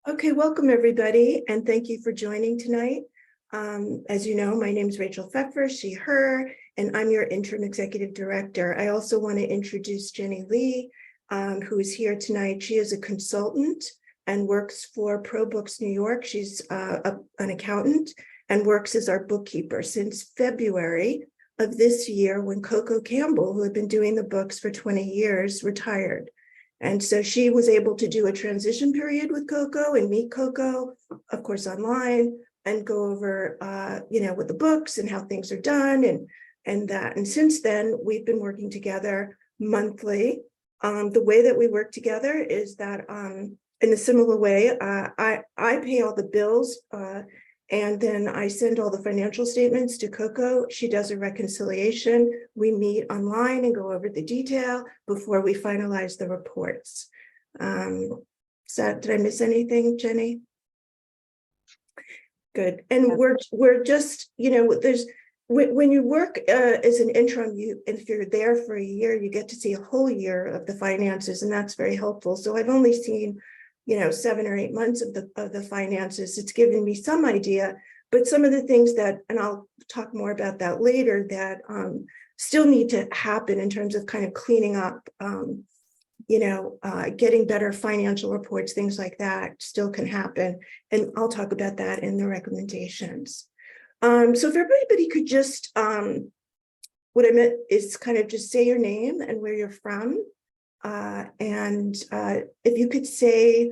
Okay, welcome everybody, and thank you for joining tonight. As you know, my name is Rachel Pfeffer, she, her, and I'm your interim executive director. I also want to introduce Jenny Lee, who is here tonight. She is a consultant and works for ProBooks New York. She's an accountant and works as our bookkeeper since February of this year, when Coco Campbell, who had been doing the books for 20 years, retired. And so she was able to do a transition period with Coco and meet Coco, of course, online, and go over, with the books and how things are done and that. And since then, we've been working together monthly. The way that we work together is that in a similar way, I pay all the bills and then I send all the financial statements to Coco. She does a reconciliation. We meet online and go over the detail before we finalize the reports. So did I miss anything, Jenny? Good. And we're just, there's when you work as an interim, if you're there for a year, you get to see a whole year of the finances, and that's very helpful. So I've only seen 7 or 8 months of the finances. It's given me some idea, but some of the things that, and I'll talk more about that later, that still need to happen in terms of kind of cleaning up, getting better financial reports, things like that still can happen. And I'll talk about that in the recommendations. So if everybody could just, what I meant is kind of just say your name and where you're from. And if you could say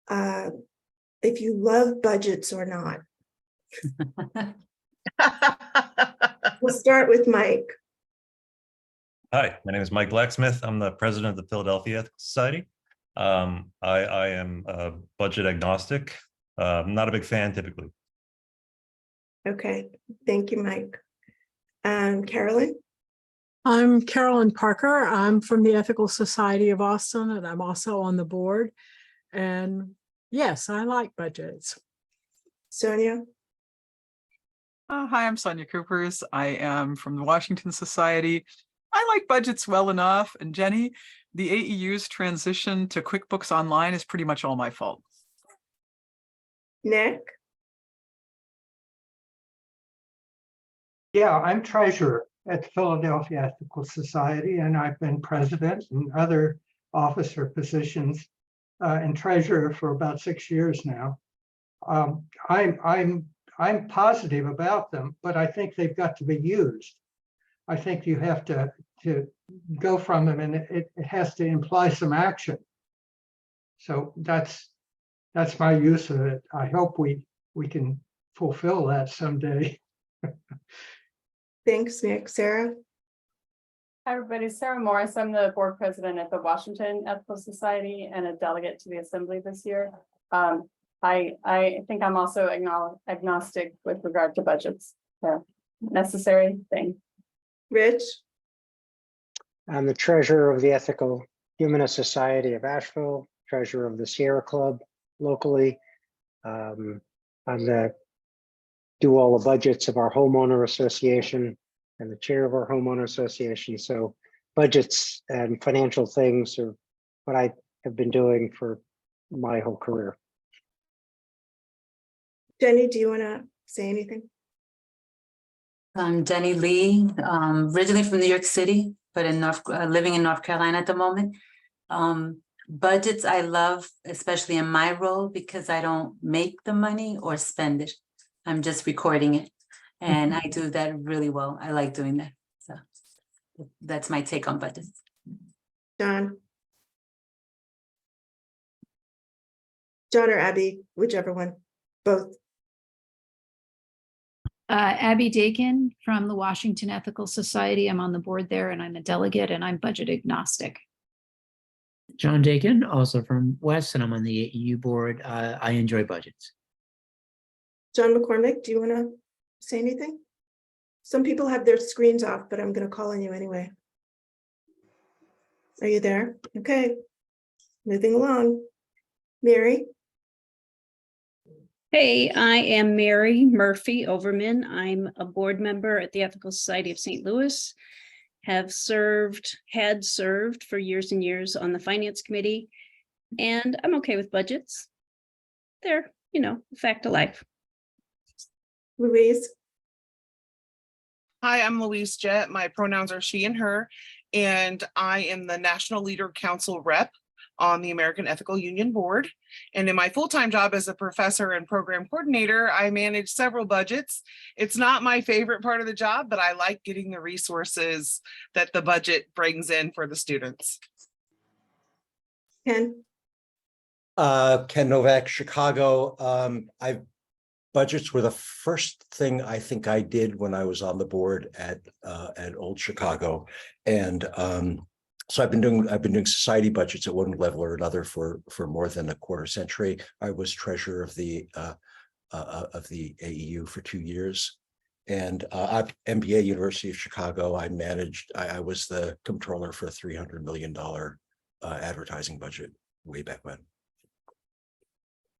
if you love budgets or not. We'll start with Mike. Hi, my name is Mike Blacksmith. I'm the president of the Philadelphia Ethical Society. I am budget agnostic. Not a big fan typically. Okay, thank you, Mike. Carolyn? I'm Carolyn Parker. I'm from the Ethical Society of Austin, and I'm also on the board. And yes, I like budgets. Sonia? Hi, I'm Sonia Coopers. I am from the Washington Society. I like budgets well enough. And Jenny, the AEU's transition to QuickBooks Online is pretty much all my fault. Nick? Yeah, I'm treasurer at the Philadelphia Ethical Society, and I've been president and other officer positions and treasurer for about 6 years now. I'm positive about them, but I think they've got to be used. I think you have to go from them, and it has to imply some action. So that's my use of it. I hope we can fulfill that someday. Thanks, Nick. Sarah? Hi, everybody. Sarah Morris. I'm the board president at the Washington Ethical Society and a delegate to the Assembly this year. I think I'm also agnostic with regard to budgets. So necessary thing. Rich? I'm the treasurer of the Ethical Humanist Society of Asheville, treasurer of the Sierra Club locally. I'm do all the budgets of our homeowner association and the chair of our homeowner association. So budgets and financial things are what I have been doing for my whole career. Jenny, do you want to say anything? I'm Jenny Lee, originally from New York City, but living in North Carolina at the moment. Budgets I love, especially in my role, because I don't make the money or spend it. I'm just recording it, and I do that really well. I like doing that. So that's my take on budgets. John? John or Abby, whichever one, both. Abby Dakin from the Washington Ethical Society. I'm on the board there, and I'm a delegate, and I'm budget agnostic. John Dakin, also from West, and I'm on the AEU board. I enjoy budgets. John McCormick, do you want to say anything? Some people have their screens off, but I'm going to call on you anyway. Are you there? Okay, moving along. Mary? Hey, I am Mary Murphy Overman. I'm a board member at the Ethical Society of St. Louis. Had served for years and years on the finance committee, and I'm okay with budgets. they're, a fact of life. Louise? Hi, I'm Louise Jett. My pronouns are she and her, and I am the National Leader Council rep on the American Ethical Union Board. And in my full-time job as a professor and program coordinator, I manage several budgets. It's not my favorite part of the job, but I like getting the resources that the budget brings in for the students. Ken? Ken Novak, Chicago. Budgets were the first thing I think I did when I was on the board at Old Chicago, and so I've been doing society budgets at one level or another for more than a quarter century. I was treasurer of the AEU for 2 years, and at MBA University of Chicago, I was the comptroller for a $300 million advertising budget way back when.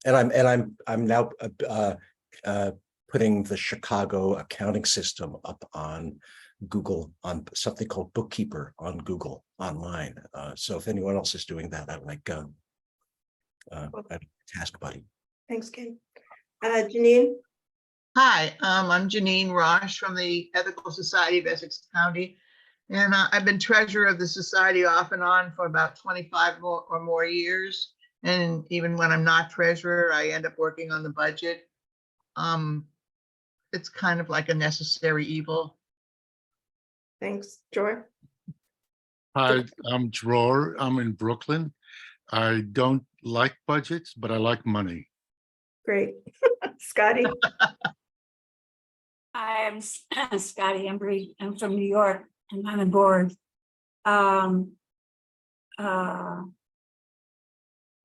And I'm now putting the Chicago accounting system up on Google, on something called Bookkeeper on Google online. So if anyone else is doing that, I'd like a task buddy. Thanks, Ken. Janine? Hi, I'm Janine Rosh from the Ethical Society of Essex County. And I've been treasurer of the society off and on for about 25 or more years. And even when I'm not treasurer, I end up working on the budget. It's kind of like a necessary evil. Thanks. Jor? Hi, I'm Dror. I'm in Brooklyn. I don't like budgets, but I like money. Great. Scotty? I'm Scotty Embry. I'm from New York and I'm on board.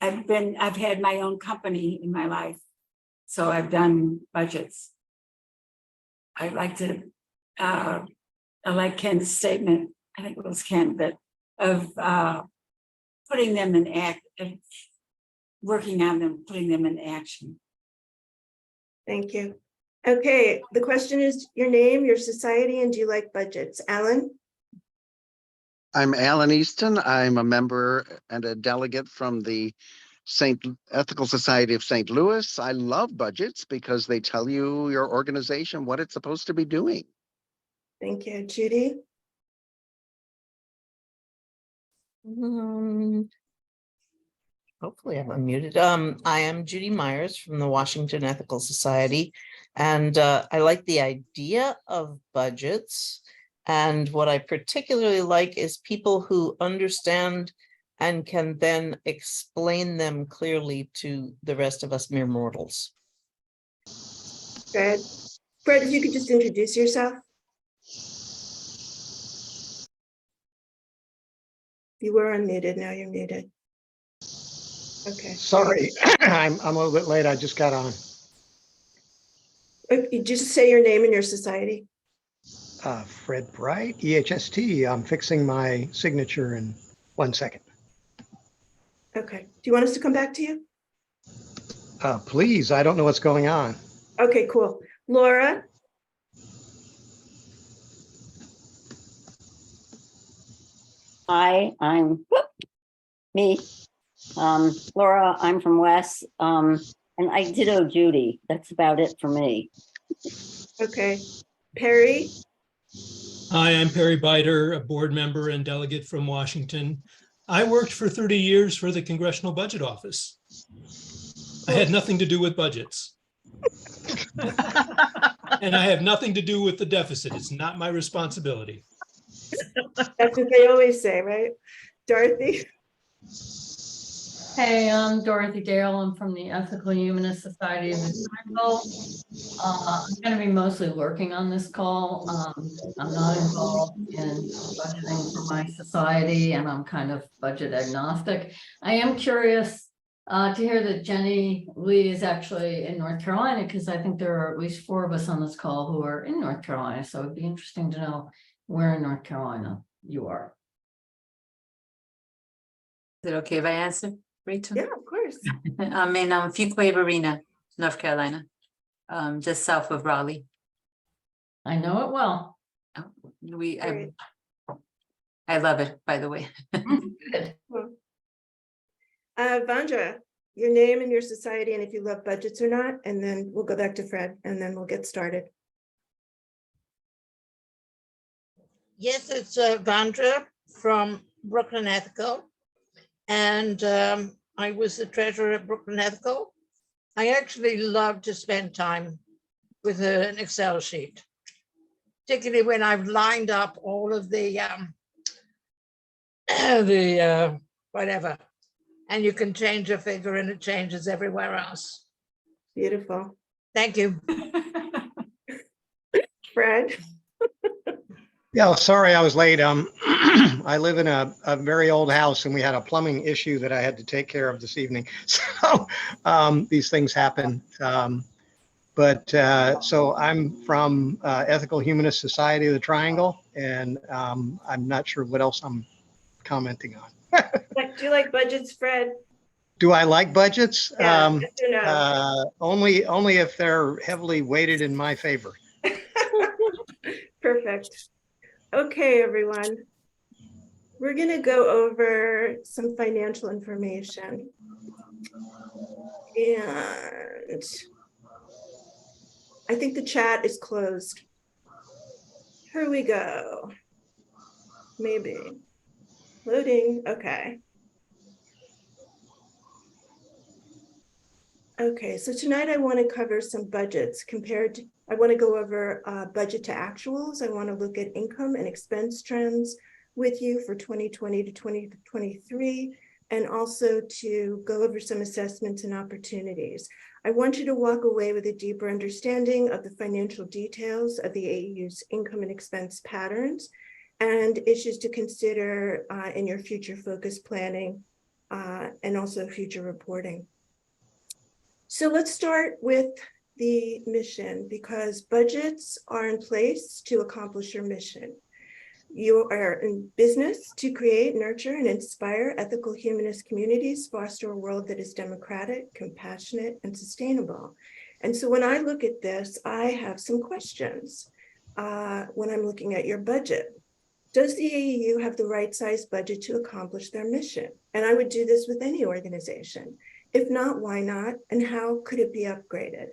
I've had my own company in my life, so I've done budgets. I like Ken's statement, I think it was Ken, that of putting them in working on them, putting them in action. Thank you. Okay, the question is your name, your society, and do you like budgets? Alan? I'm Alan Easton. I'm a member and a delegate from the Ethical Society of St. Louis. I love budgets because they tell you, your organization, what it's supposed to be doing. Thank you. Judy? Hopefully I'm unmuted. I am Judy Myers from the Washington Ethical Society, and I like the idea of budgets. And what I particularly like is people who understand and can then explain them clearly to the rest of us mere mortals. Good. Fred, if you could just introduce yourself. You were unmuted, now you're muted. Okay. Sorry, I'm a little bit late. I just got on. You just say your name and your society. Fred Bright, EHST. I'm fixing my signature in 1 second. Okay. Do you want us to come back to you? Please, I don't know what's going on. Okay, cool. Laura? Hi, I'm me. Laura, I'm from West. And I ditto Judy. That's about it for me. Okay. Perry? Hi, I'm Perry Biter, a board member and delegate from Washington. I worked for 30 years for the Congressional Budget Office. I had nothing to do with budgets. And I have nothing to do with the deficit. It's not my responsibility. That's what they always say, right? Dorothy? Hey, I'm Dorothy Dale. I'm from the Ethical Humanist Society of the Triangle. I'm going to be mostly working on this call. I'm not involved in budgeting for my society, and I'm kind of budget agnostic. I am curious to hear that Jenny Lee is actually in North Carolina, because I think there are at least 4 of us on this call who are in North Carolina. So it'd be interesting to know where in North Carolina you are. Is it okay if I answer, Rachel? Yeah, of course. I'm in Fuquay Arena, North Carolina, just south of Raleigh. I know it well. I love it, by the way. Vandra, your name and your society, and if you love budgets or not, and then we'll go back to Fred, and then we'll get started. Yes, it's Vandra from Brooklyn Ethical. And I was the treasurer at Brooklyn Ethical. I actually love to spend time with an Excel sheet, particularly when I've lined up all of the whatever, and you can change a figure and it changes everywhere else. Beautiful. Thank you. Fred? Yeah, sorry I was late. I live in a very old house and we had a plumbing issue that I had to take care of this evening. So these things happen. So I'm from Ethical Humanist Society of the Triangle, and I'm not sure what else I'm commenting on. Do you like budgets, Fred? Do I like budgets? Yeah, yes or no? Only if they're heavily weighted in my favor. Perfect. Okay, everyone. We're going to go over some financial information. And I think the chat is closed. Here we go. Maybe. Loading. Okay. Okay, so tonight I want to cover some budgets I want to go over budget to actuals. I want to look at income and expense trends with you for 2020 to 2023, and also to go over some assessments and opportunities. I want you to walk away with a deeper understanding of the financial details of the AEU's income and expense patterns and issues to consider in your future focus planning and also future reporting. So let's start with the mission, because budgets are in place to accomplish your mission. You are in business to create, nurture, and inspire ethical humanist communities, foster a world that is democratic, compassionate, and sustainable. And so when I look at this, I have some questions when I'm looking at your budget. Does the AEU have the right size budget to accomplish their mission? And I would do this with any organization. If not, why not? And how could it be upgraded?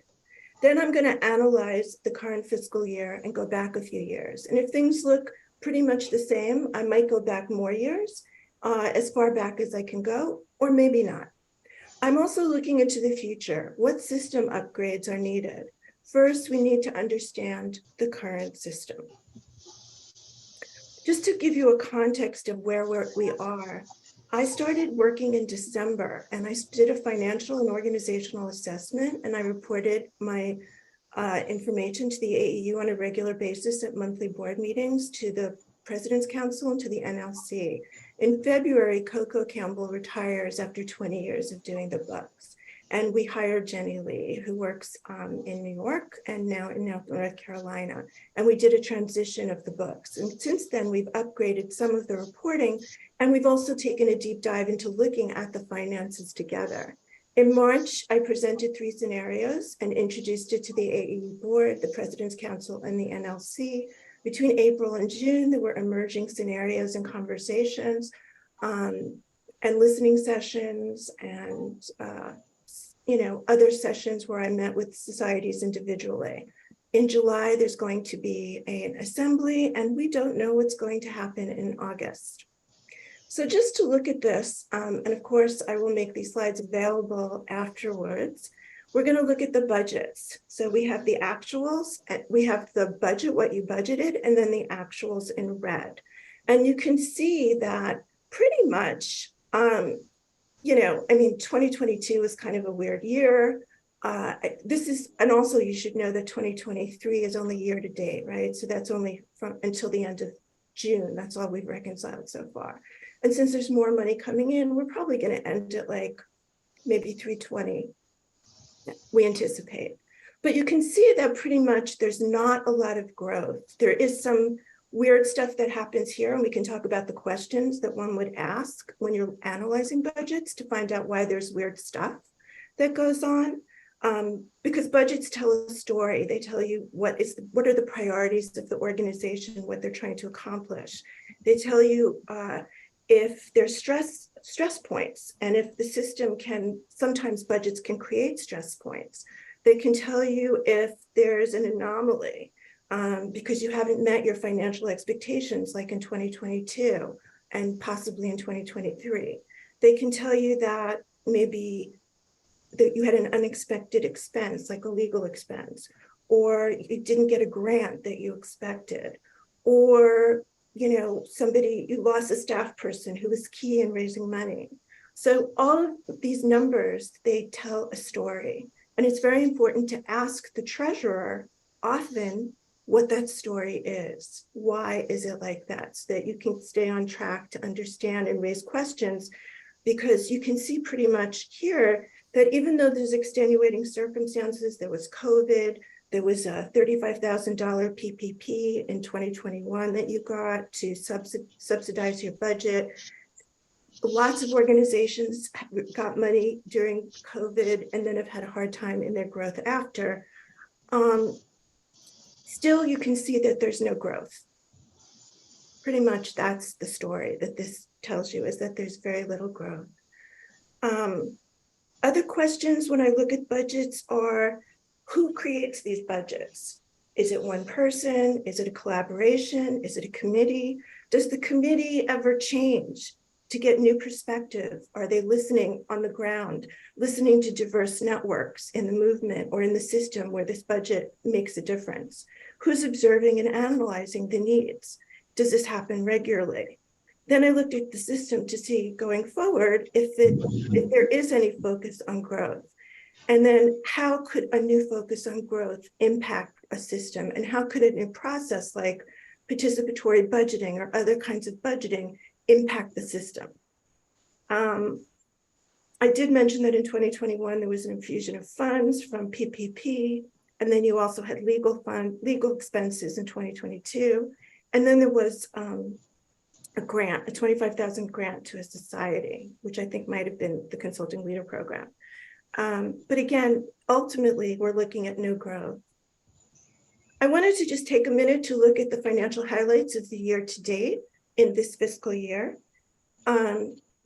Then I'm going to analyze the current fiscal year and go back a few years. And if things look pretty much the same, I might go back more years, as far back as I can go, or maybe not. I'm also looking into the future. What system upgrades are needed? First, we need to understand the current system. Just to give you a context of where we are, I started working in December, and I did a financial and organizational assessment, and I reported my information to the AEU on a regular basis at monthly board meetings, to the President's Council, and to the NLC. In February, Coco Campbell retires after 20 years of doing the books. And we hired Jenny Lee, who works in New York and now in North Carolina. And we did a transition of the books. And since then, we've upgraded some of the reporting, and we've also taken a deep dive into looking at the finances together. In March, I presented 3 scenarios and introduced it to the AEU board, the President's Council, and the NLC. Between April and June, there were emerging scenarios and conversations and listening sessions and other sessions where I met with societies individually. In July, there's going to be an assembly, and we don't know what's going to happen in August. So just to look at this, and of course, I will make these slides available afterwards. We're going to look at the budgets. So we have the actuals, we have the budget, what you budgeted, and then the actuals in red. And you can see that pretty much, 2022 is kind of a weird year. And also you should know that 2023 is only year to date, right? So that's only from until the end of June. That's all we've reconciled so far. And since there's more money coming in, we're probably going to end at like maybe 320, we anticipate. But you can see that pretty much there's not a lot of growth. There is some weird stuff that happens here, and we can talk about the questions that one would ask when you're analyzing budgets to find out why there's weird stuff that goes on. Because budgets tell a story. They tell you what are the priorities of the organization, what they're trying to accomplish. They tell you if there's stress points, and if the system can, sometimes budgets can create stress points. They can tell you if there's an anomaly because you haven't met your financial expectations, like in 2022 and possibly in 2023. They can tell you that maybe that you had an unexpected expense, like a legal expense, or you didn't get a grant that you expected, or you lost a staff person who was key in raising money. So all of these numbers, they tell a story. And it's very important to ask the treasurer often what that story is. Why is it like that? So that you can stay on track to understand and raise questions, because you can see pretty much here that even though there's extenuating circumstances, there was COVID, there was a $35,000 PPP in 2021 that you got to subsidize your budget. Lots of organizations got money during COVID and then have had a hard time in their growth after. Still, you can see that there's no growth. Pretty much that's the story that this tells you, is that there's very little growth. Other questions when I look at budgets are, who creates these budgets? Is it one person? Is it a collaboration? Is it a committee? Does the committee ever change to get new perspective? Are they listening on the ground, listening to diverse networks in the movement or in the system where this budget makes a difference? Who's observing and analyzing the needs? Does this happen regularly? Then I looked at the system to see going forward if there is any focus on growth. And then how could a new focus on growth impact a system? And how could a new process like participatory budgeting or other kinds of budgeting impact the system? I did mention that in 2021, there was an infusion of funds from PPP, and then you also had legal expenses in 2022. And then there was a grant, a $25,000 grant to a society, which I think might have been the Consulting Leader Program. But again, ultimately, we're looking at no growth. I wanted to just take a minute to look at the financial highlights of the year to date in this fiscal year,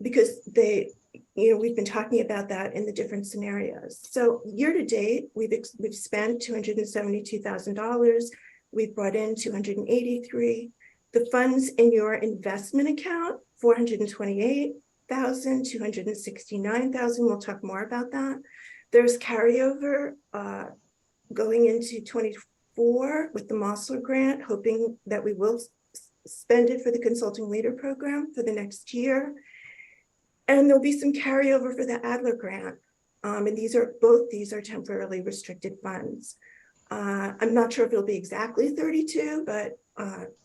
because we've been talking about that in the different scenarios. So year to date, we've spent $272,000. We've brought in $283,000. The funds in your investment account, $428,000, $269,000. We'll talk more about that. There's carryover going into 24 with the Mossler grant, hoping that we will spend it for the Consulting Leader Program for the next year. And there'll be some carryover for the Adler grant. And both these are temporarily restricted funds. I'm not sure if it'll be exactly 32, but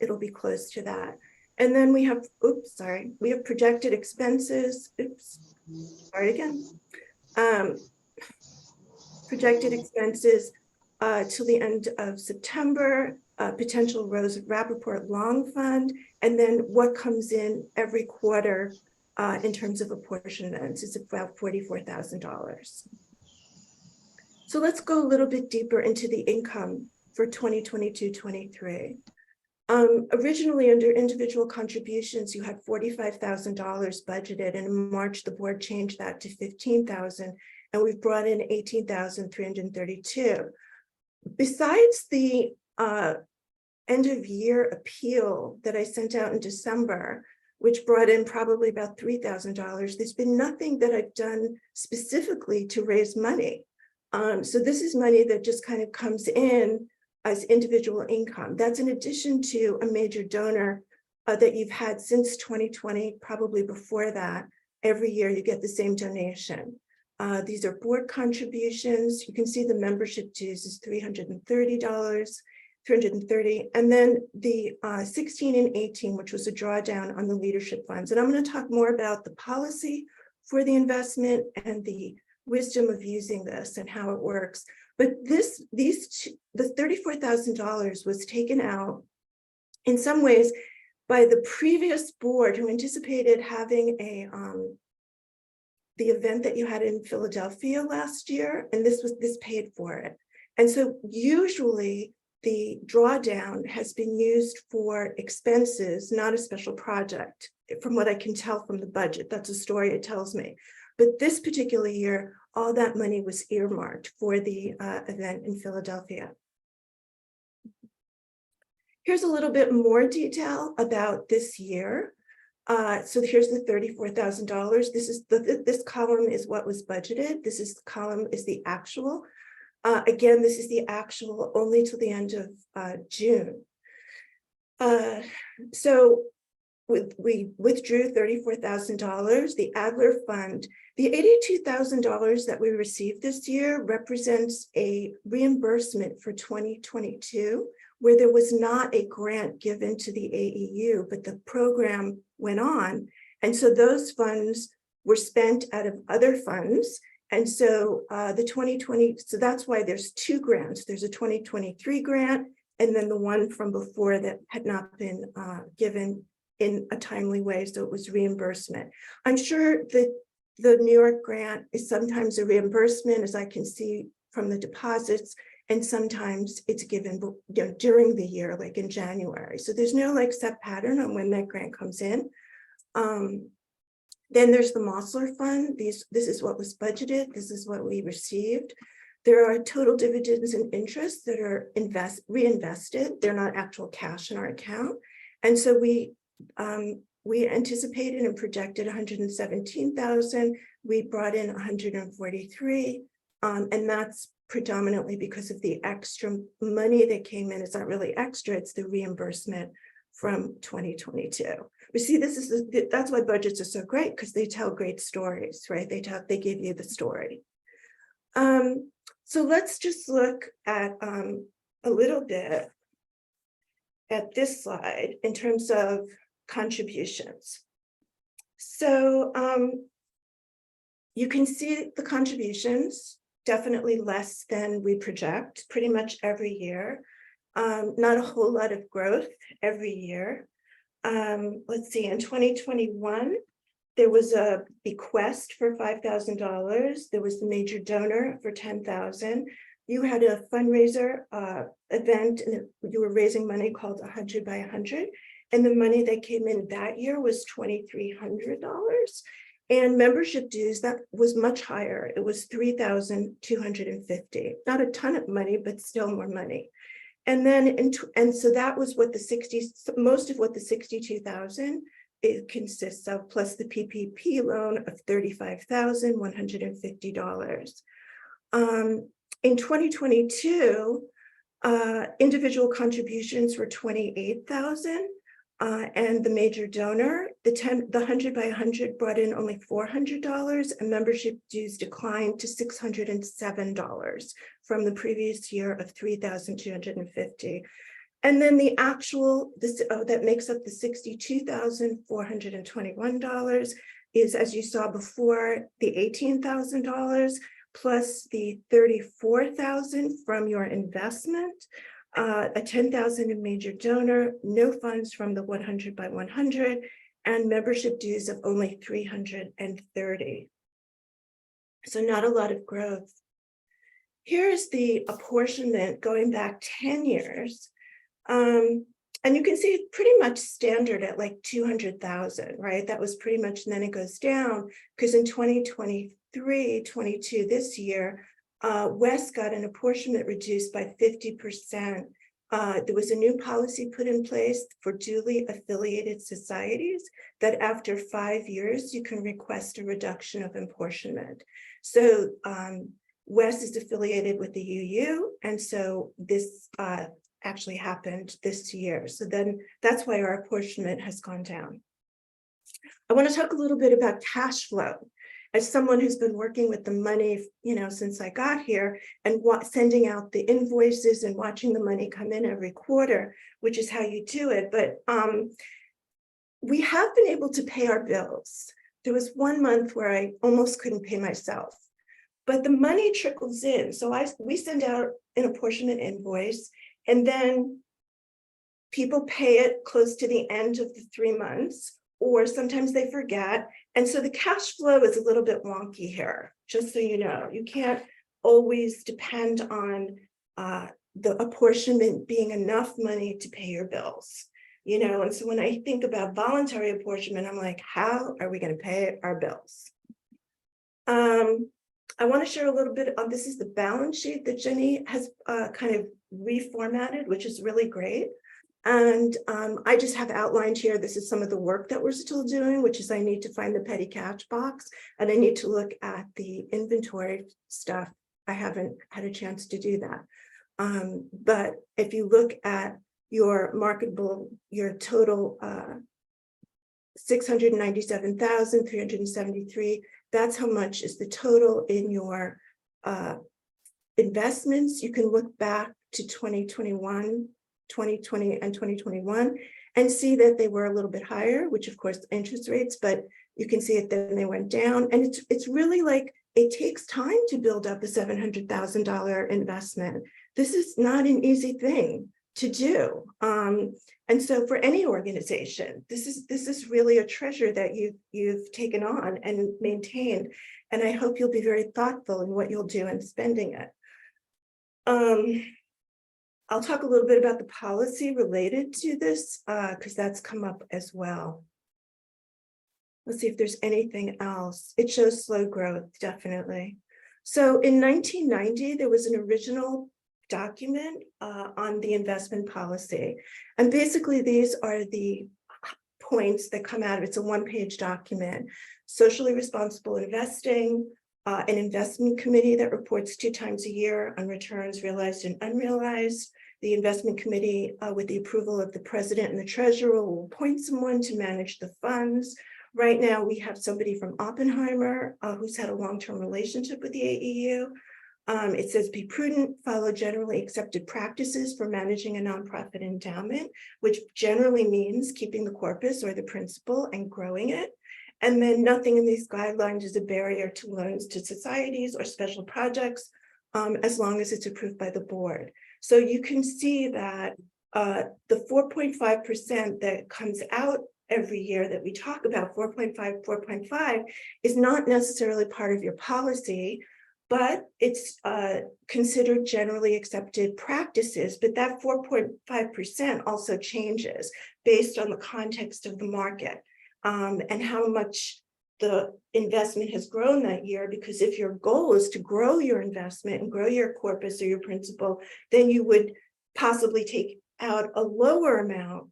it'll be close to that. And then we have, we have projected expenses. Projected expenses till the end of September, potential Rose Rappaport Long Fund, and then what comes in every quarter in terms of apportionments is about $44,000. So let's go a little bit deeper into the income for 2022-23. Originally under individual contributions, you had $45,000 budgeted, and in March, the board changed that to $15,000, and we've brought in $18,332. Besides the end of year appeal that I sent out in December, which brought in probably about $3,000, there's been nothing that I've done specifically to raise money. So this is money that just kind of comes in as individual income. That's in addition to a major donor that you've had since 2020, probably before that. Every year you get the same donation. These are board contributions. You can see the membership dues is $330, and then the 16 and 18, which was a drawdown on the leadership funds. And I'm going to talk more about the policy for the investment and the wisdom of using this and how it works. But the $34,000 was taken out in some ways by the previous board who anticipated having the event that you had in Philadelphia last year, and this paid for it. And so usually the drawdown has been used for expenses, not a special project. from what I can tell from the budget. That's a story it tells me. But this particular year, all that money was earmarked for the event in Philadelphia. Here's a little bit more detail about this year. So here's the $34,000. This column is what was budgeted. This column is the actual. Again, this is the actual only till the end of June. So we withdrew $34,000. The Adler Fund, the $82,000 that we received this year represents a reimbursement for 2022, where there was not a grant given to the AEU, but the program went on. And so those funds were spent out of other funds. And so the 2020, so that's why there's two grants. There's a 2023 grant, and then the one from before that had not been given in a timely way, so it was reimbursement. I'm sure that the New York grant is sometimes a reimbursement, as I can see from the deposits, and sometimes it's given during the year, like in January. So there's no like set pattern on when that grant comes in. Then there's the Mosler Fund. This is what was budgeted. This is what we received. There are total dividends and interests that are reinvested. They're not actual cash in our account. And so we anticipated and projected 117,000. We brought in 143, and that's predominantly because of the extra money that came in. It's not really extra, it's the reimbursement from 2022. We see that's why budgets are so great, because they tell great stories, right? They give you the story. So let's just look at a little bit at this slide in terms of contributions. So you can see the contributions, definitely less than we project pretty much every year. Not a whole lot of growth every year. Let's see, in 2021, there was a bequest for $5,000. There was the major donor for $10,000. You had a fundraiser event, and you were raising money called 100 by 100. And the money that came in that year was $2,300. And membership dues, that was much higher. It was $3,250. Not a ton of money, but still more money. And then, and so that was what most of what the 62,000 it consists of, plus the PPP loan of $35,150. In 2022, individual contributions were $28,000. And the major donor, the 100 by 100 brought in only $400, and membership dues declined to $607 from the previous year of $3,250. And then the actual, that makes up the $62,421 is, as you saw before, the $18,000 plus the $34,000 from your investment. A $10,000 in major donor, no funds from the 100 by 100, and membership dues of only $330. So not a lot of growth. Here's the apportionment going back 10 years. And you can see it's pretty much standard at like 200,000, right? That was pretty much, and then it goes down because in 2023, 22 this year, West got an apportionment reduced by 50%. There was a new policy put in place for duly affiliated societies that after 5 years, you can request a reduction of apportionment. So West is affiliated with the UU, and so this actually happened this year. So then that's why our apportionment has gone down. I want to talk a little bit about cash flow. As someone who's been working with the money, since I got here, and sending out the invoices and watching the money come in every quarter, which is how you do it. But we have been able to pay our bills. There was 1 month where I almost couldn't pay myself, but the money trickles in. So we send out an apportionment invoice, and then people pay it close to the end of the 3 months, or sometimes they forget. And so the cash flow is a little bit wonky here, just so you know. You can't always depend on the apportionment being enough money to pay your bills. you know, and so when I think about voluntary apportionment, I'm like, how are we going to pay our bills? I want to share a little bit of, this is the balance sheet that Jenny has kind of reformatted, which is really great. And I just have outlined here, this is some of the work that we're still doing, which is I need to find the petty cash box and I need to look at the inventory stuff. I haven't had a chance to do that. But if you look at your marketable, your total 697,373, that's how much is the total in your investments. You can look back to 2021, 2020 and 2021 and see that they were a little bit higher, which of course interest rates, but you can see it then they went down. And it's really like, it takes time to build up a $700,000 investment. This is not an easy thing to do. And so for any organization, this is really a treasure that you've taken on and maintained. And I hope you'll be very thoughtful in what you'll do in spending it. I'll talk a little bit about the policy related to this, because that's come up as well. Let's see if there's anything else. It shows slow growth, definitely. So in 1990, there was an original document on the investment policy. And basically, these are the points that come out of it. It's a one-page document. Socially responsible investing, an investment committee that reports 2 times a year on returns realized and unrealized. The investment committee, with the approval of the president and the treasurer, will appoint someone to manage the funds. Right now, we have somebody from Oppenheimer who's had a long-term relationship with the AEU. It says, be prudent, follow generally accepted practices for managing a nonprofit endowment, which generally means keeping the corpus or the principal and growing it. And then nothing in these guidelines is a barrier to loans to societies or special projects, as long as it's approved by the board. So you can see that the 4.5% that comes out every year that we talk about, 4.5, is not necessarily part of your policy, but it's considered generally accepted practices. But that 4.5% also changes based on the context of the market and how much the investment has grown that year. Because if your goal is to grow your investment and grow your corpus or your principal, then you would possibly take out a lower amount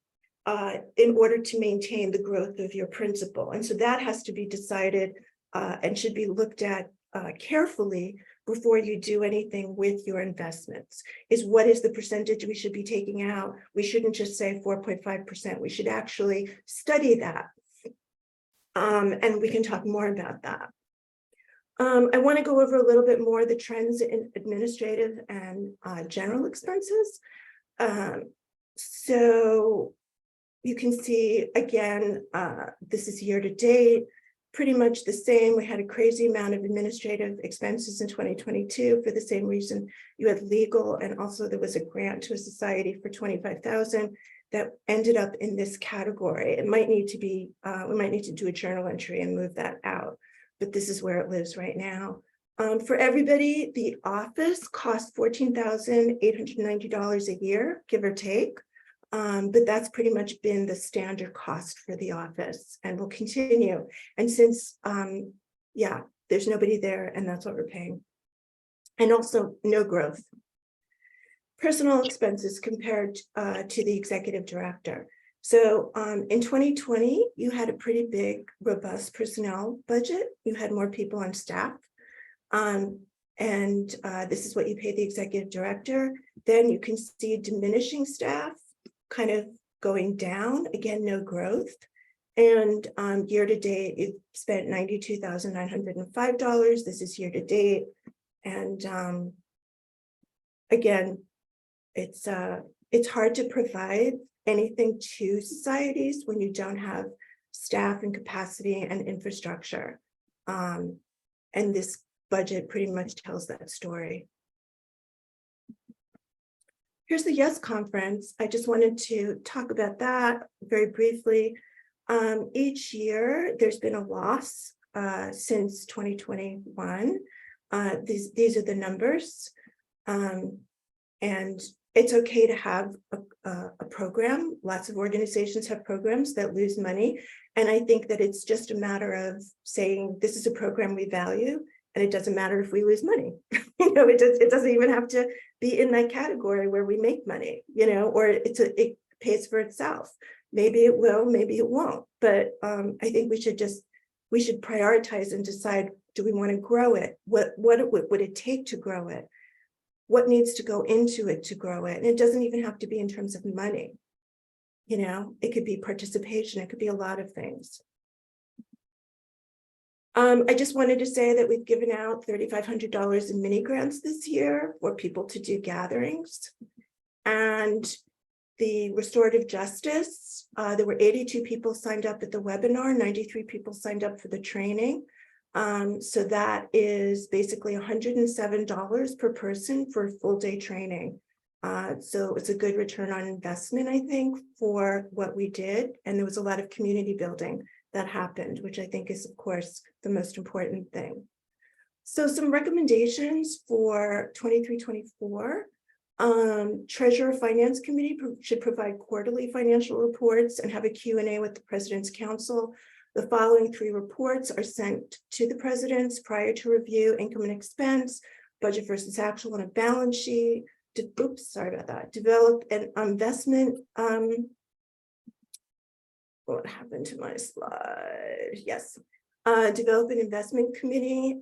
in order to maintain the growth of your principal. And so that has to be decided and should be looked at carefully before you do anything with your investments. Is what is the percentage we should be taking out? We shouldn't just say 4.5%. We should actually study that. And we can talk more about that. I want to go over a little bit more the trends in administrative and general expenses. So you can see, again, this is year to date, pretty much the same. We had a crazy amount of administrative expenses in 2022 for the same reason. You had legal, and also there was a grant to a society for $25,000 that ended up in this category. It might need to be, we might need to do a journal entry and move that out, but this is where it lives right now. For everybody, the office costs $14,890 a year, give or take. But that's pretty much been the standard cost for the office and will continue. And since, yeah, there's nobody there and that's what we're paying. And also no growth. Personnel expenses compared to the executive director. So in 2020, you had a pretty big, robust personnel budget. You had more people on staff. And this is what you pay the executive director. Then you can see diminishing staff, kind of going down, again, no growth. And year to date, you've spent $92,905. This is year to date. And again, it's hard to provide anything to societies when you don't have staff and capacity and infrastructure. And this budget pretty much tells that story. Here's the YES conference. I just wanted to talk about that very briefly. Each year, there's been a loss since 2021. These are the numbers. And it's okay to have a program. Lots of organizations have programs that lose money. And I think that it's just a matter of saying, this is a program we value, and it doesn't matter if we lose money. It doesn't even have to be in that category where we make money, or it pays for itself. Maybe it will, maybe it won't. But I think we should prioritize and decide, do we want to grow it? What would it take to grow it? What needs to go into it to grow it? And it doesn't even have to be in terms of money. It could be participation. It could be a lot of things. I just wanted to say that we've given out $3,500 in mini grants this year for people to do gatherings. And the restorative justice, there were 82 people signed up at the webinar, 93 people signed up for the training. So that is basically $107 per person for full day training. So it's a good return on investment, I think, for what we did. And there was a lot of community building that happened, which I think is, of course, the most important thing. So some recommendations for 23-24. Treasurer Finance Committee should provide quarterly financial reports and have a Q&A with the President's Council. The following 3 reports are sent to the presidents prior to review: income and expense, budget versus actual, and a balance sheet. Sorry about that. Develop an investment. What happened to my slide? Yes. Develop an investment committee.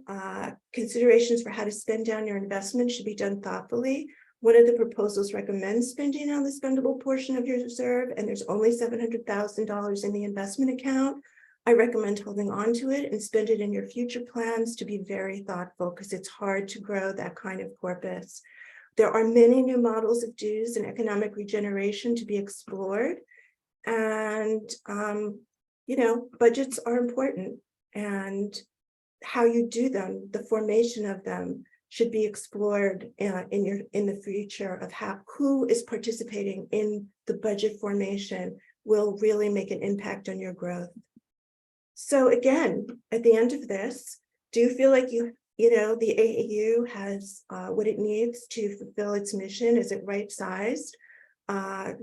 Considerations for how to spend down your investment should be done thoughtfully. One of the proposals recommends spending on the spendable portion of your reserve, and there's only $700,000 in the investment account. I recommend holding on to it and spend it in your future plans to be very thoughtful, because it's hard to grow that kind of corpus. There are many new models of dues and economic regeneration to be explored. And, budgets are important, and how you do them, the formation of them, should be explored in the future of who is participating in the budget formation will really make an impact on your growth. So again, at the end of this, do you feel like the AEU has what it needs to fulfill its mission? Is it right-sized?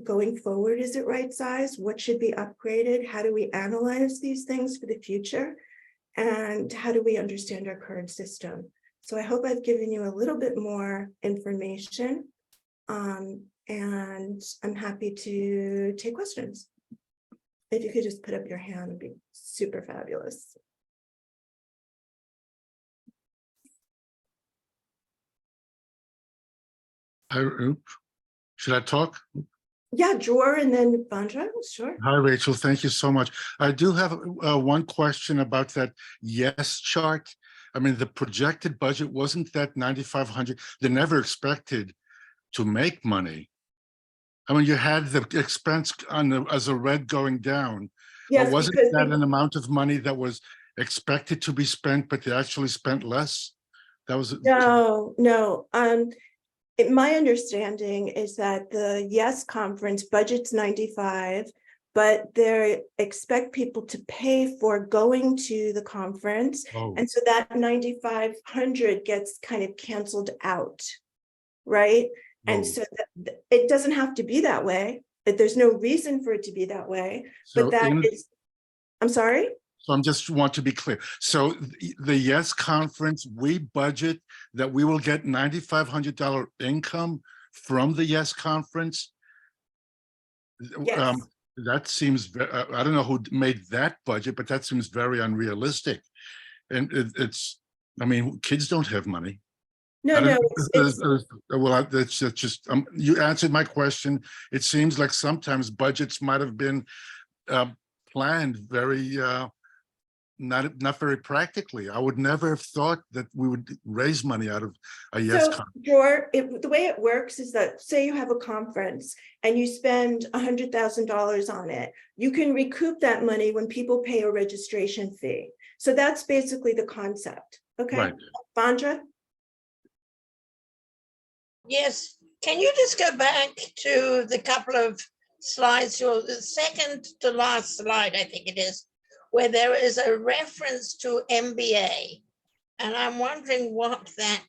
Going forward, is it right-sized? What should be upgraded? How do we analyze these things for the future? And how do we understand our current system? So I hope I've given you a little bit more information, and I'm happy to take questions. If you could just put up your hand, it'd be super fabulous. Should I talk? Yeah, Dror and then Vandra, sure. Hi, Rachel. Thank you so much. I do have one question about that yes chart. I mean, the projected budget, wasn't that 9,500? They never expected to make money. I mean, you had the expense as a red going down. Yes, but wasn't that an amount of money that was expected to be spent, but they actually spent less? That was no. My understanding is that the YES conference budget's 95, but they expect people to pay for going to the conference. Oh. And so that 9,500 gets kind of canceled out, right? And so it doesn't have to be that way. There's no reason for it to be that way, but I'm sorry? So I just want to be clear. So the YES conference, we budget that we will get $9,500 income from the YES conference. Yes. That seems, I don't know who made that budget, but that seems very unrealistic. And I mean, kids don't have money. No, well, that's just, you answered my question. It seems like sometimes budgets might have been planned very, not very practically. I would never have thought that we would raise money out of a YES conference. Dror, the way it works is that, say you have a conference and you spend $100,000 on it, you can recoup that money when people pay a registration fee. So that's basically the concept. Okay, right. Vandra? Yes, can you just go back to the couple of slides, the second to last slide, I think it is, where there is a reference to MBA. And I'm wondering what that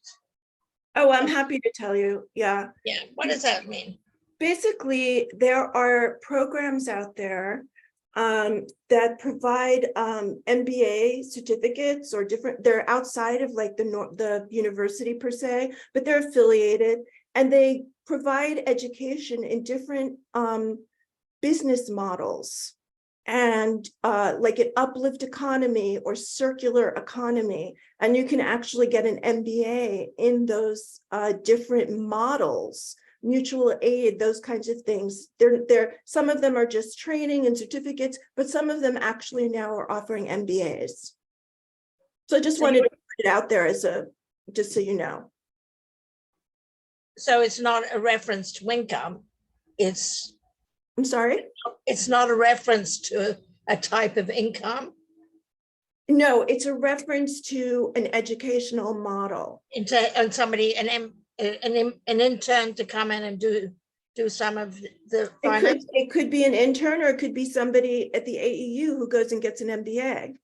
Oh, I'm happy to tell you. Yeah. Yeah, what does that mean? Basically, there are programs out there that provide MBA certificates or different, they're outside of like the university per se, but they're affiliated and they provide education in different business models and like an uplift economy or circular economy. And you can actually get an MBA in those different models, mutual aid, those kinds of things. Some of them are just training and certificates, but some of them actually now are offering MBAs. So I just wanted to put it out there as just so you know. So it's not a reference to income. I'm sorry? It's not a reference to a type of income. No, it's a reference to an educational model. And somebody, an intern to come in and do some of the finance. It could be an intern or it could be somebody at the AEU who goes and gets an MBA.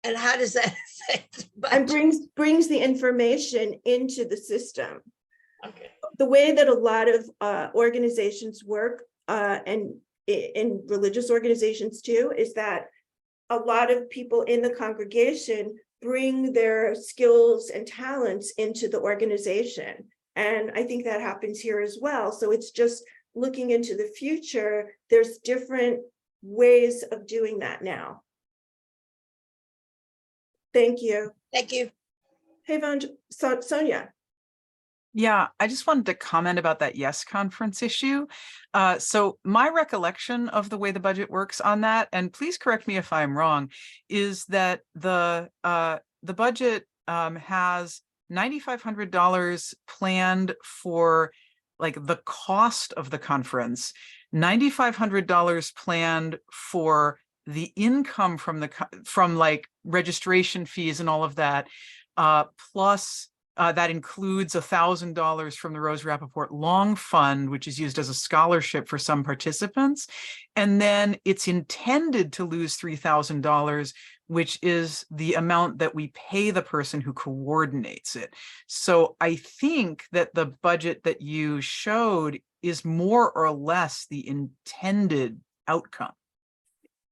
And how does that affect? And brings the information into the system. Okay. The way that a lot of organizations work, and in religious organizations too, is that a lot of people in the congregation bring their skills and talents into the organization. And I think that happens here as well. So it's just looking into the future, there's different ways of doing that now. Thank you. Thank you. Hey, Sonia. Yeah, I just wanted to comment about that YES conference issue. So my recollection of the way the budget works on that, and please correct me if I'm wrong, is that the budget has $9,500 planned for like the cost of the conference, $9,500 planned for the income from like registration fees and all of that, plus that includes $1,000 from the Rose Rappaport Long Fund, which is used as a scholarship for some participants. And then it's intended to lose $3,000, which is the amount that we pay the person who coordinates it. So I think that the budget that you showed is more or less the intended outcome.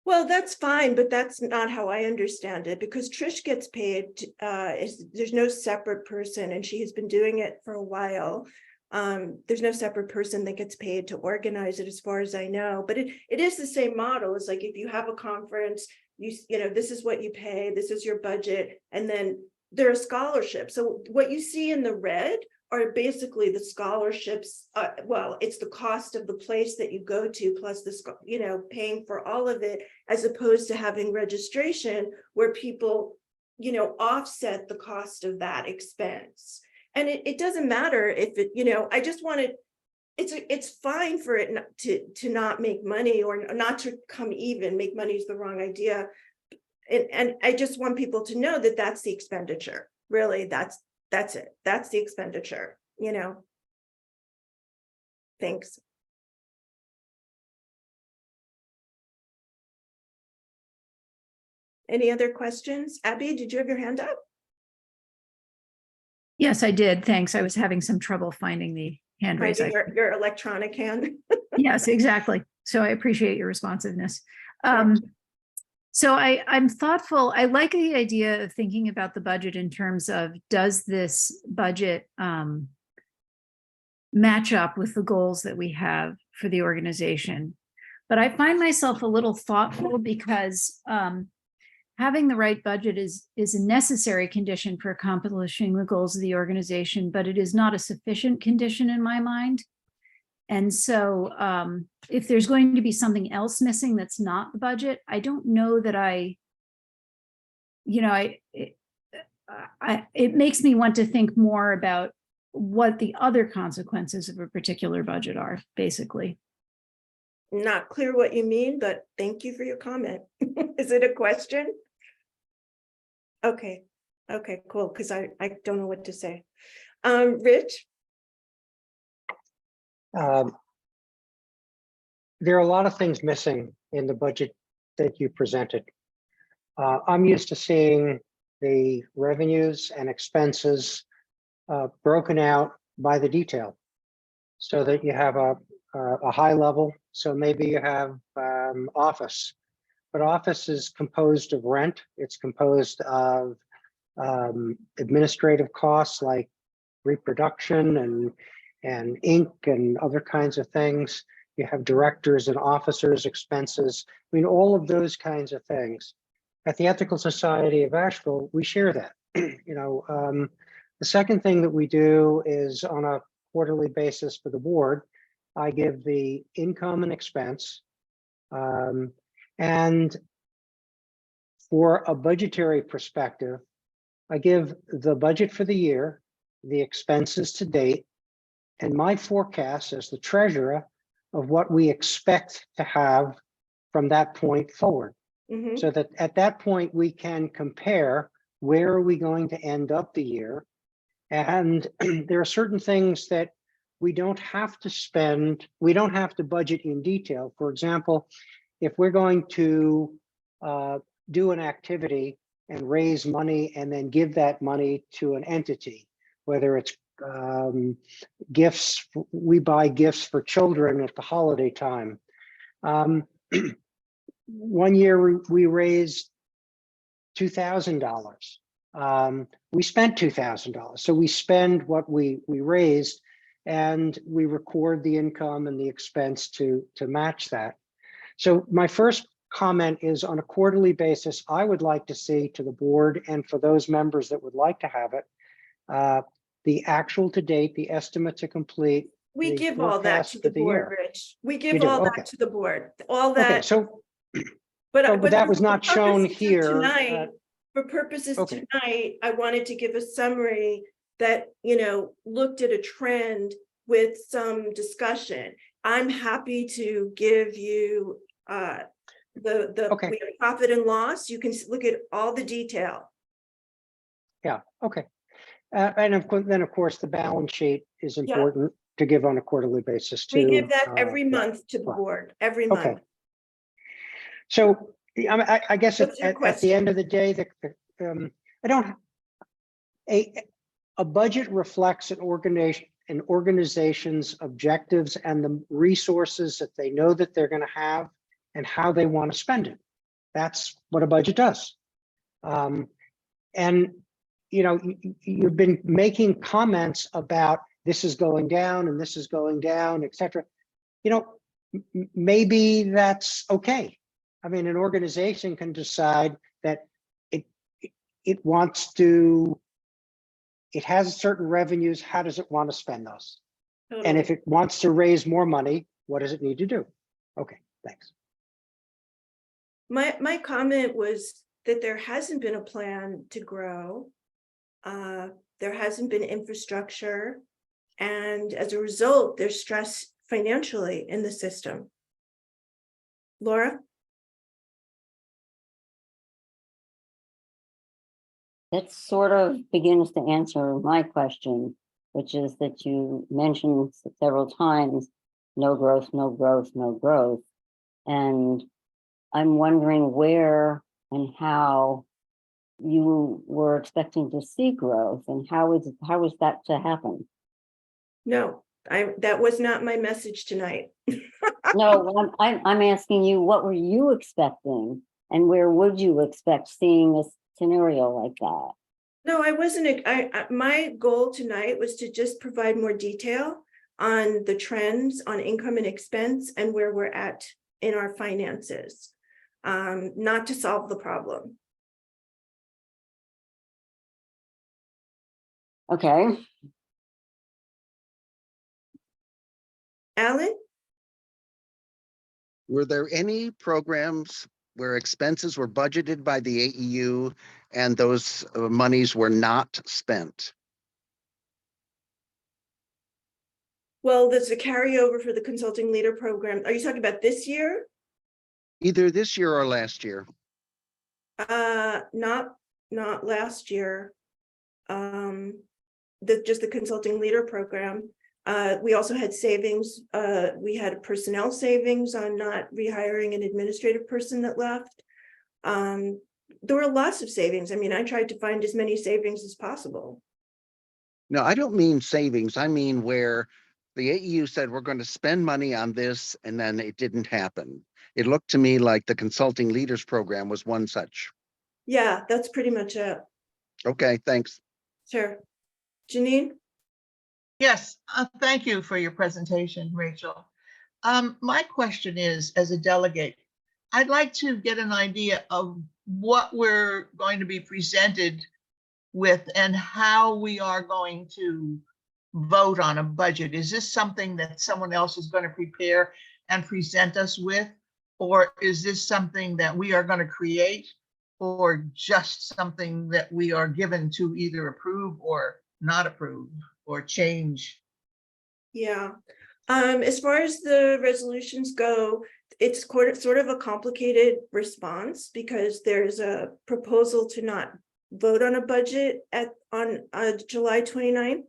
Well, that's fine, but that's not how I understand it, because Trish gets paid, there's no separate person, and she has been doing it for a while. There's no separate person that gets paid to organize it, as far as I know, but it is the same model. It's like if you have a conference, you know, this is what you pay, this is your budget, and then there are scholarships. So what you see in the red are basically the scholarships. Well, it's the cost of the place that you go to, plus the, you know, paying for all of it, as opposed to having registration where people, you know, offset the cost of that expense. And it doesn't matter if it, you know, I just wanted, it's fine for it not to not make money or not to come even. Make money is the wrong idea. And I just want people to know that that's the expenditure. Really, that's it. That's the expenditure, you know. Thanks. Any other questions? Abby, did you have your hand up? Yes, I did. Thanks. I was having some trouble finding the hand raise. Your electronic hand. Yes, exactly. So I appreciate your responsiveness. So I'm thoughtful. I like the idea of thinking about the budget in terms of, does this budget match up with the goals that we have for the organization? But I find myself a little thoughtful because having the right budget is a necessary condition for accomplishing the goals of the organization, but it is not a sufficient condition in my mind. And so if there's going to be something else missing that's not the budget, I don't know that it makes me want to think more about what the other consequences of a particular budget are, basically. Not clear what you mean, but thank you for your comment. Is it a question? Okay, cool, because I don't know what to say. Rich? There are a lot of things missing in the budget that you presented. I'm used to seeing the revenues and expenses broken out by the detail, so that you have a high level. So maybe you have office, but office is composed of rent. It's composed of administrative costs like reproduction and ink and other kinds of things. You have directors and officers expenses. I mean, all of those kinds of things. At the Ethical Society of Asheville, we share that. The second thing that we do is on a quarterly basis for the board, I give the income and expense. And for a budgetary perspective, I give the budget for the year, the expenses to date, and my forecast as the treasurer of what we expect to have from that point forward. Mhm. So that at that point, we can compare where are we going to end up the year. And there are certain things that we don't have to spend, we don't have to budget in detail. For example, if we're going to do an activity and raise money and then give that money to an entity, whether it's gifts, we buy gifts for children at the holiday time. One year we raised $2,000. We spent $2,000. So we spend what we raised and we record the income and the expense to match that. So my first comment is on a quarterly basis, I would like to see to the board and for those members that would like to have it, the actual to date, the estimate to complete. We the give all that forecast to for the board, year. Rich. We You give do, all okay. that to the board, all Okay, that. so But that was not for shown purposes of here. tonight, for purposes Okay. tonight, I wanted to give a summary that, looked at a trend with some discussion. I'm happy to give you Okay. we have profit and loss. You can look at all the detail. Yeah, okay. And of course, the balance sheet is Yeah. important to give on a quarterly basis too. We give that every Yeah. month to the Right. board, every Okay. month. So I guess What's your at the question? end of the day, I don't, a budget reflects an organization's objectives and the resources that they know that they're going to have and how they want to spend it. That's what a budget does. And you've been making comments about this is going down and this is going down, et cetera. Maybe that's okay. I mean, an organization can decide that it wants to, it has certain revenues. How does it want to spend those? And if it wants to raise more money, what does it need to do? Okay, thanks. My comment was that there hasn't been a plan to grow. There hasn't been infrastructure. And as a result, there's stress financially in the system. Laura? That sort of begins to answer my question, which is that you mentioned several times, no growth, no growth, no growth. And I'm wondering where and how you were expecting to see growth and how is that to happen? No, that was not my message tonight. No, I'm asking you, what were you expecting and where would you expect seeing a scenario like that? No, I wasn't. My goal tonight was to just provide more detail on the trends on income and expense and where we're at in our finances, not to solve the problem. Okay. Alan? Were there any programs where expenses were budgeted by the AEU and those monies were not spent? Well, there's a carryover for the consulting leader program. Are you talking about this year? Either this year or last year? Not last year. Just the consulting leader program. We also had savings. We had personnel savings on not rehiring an administrative person that left. there were lots of savings. I mean, I tried to find as many savings as possible. No, I don't mean savings. I mean where the AEU said we're going to spend money on this and then it didn't happen. It looked to me like the Consulting Leaders Program was one such. Yeah, that's pretty much it. Okay, thanks. Sure. Janine? Yes, thank you for your presentation, Rachel. My question is, as a delegate, I'd like to get an idea of what we're going to be presented with and how we are going to vote on a budget. Is this something that someone else is going to prepare and present us with? Or is this something that we are going to create, or just something that we are given to either approve or not approve or change? Yeah. As far as the resolutions go, it's sort of a complicated response because there's a proposal to not vote on a budget on July 29th.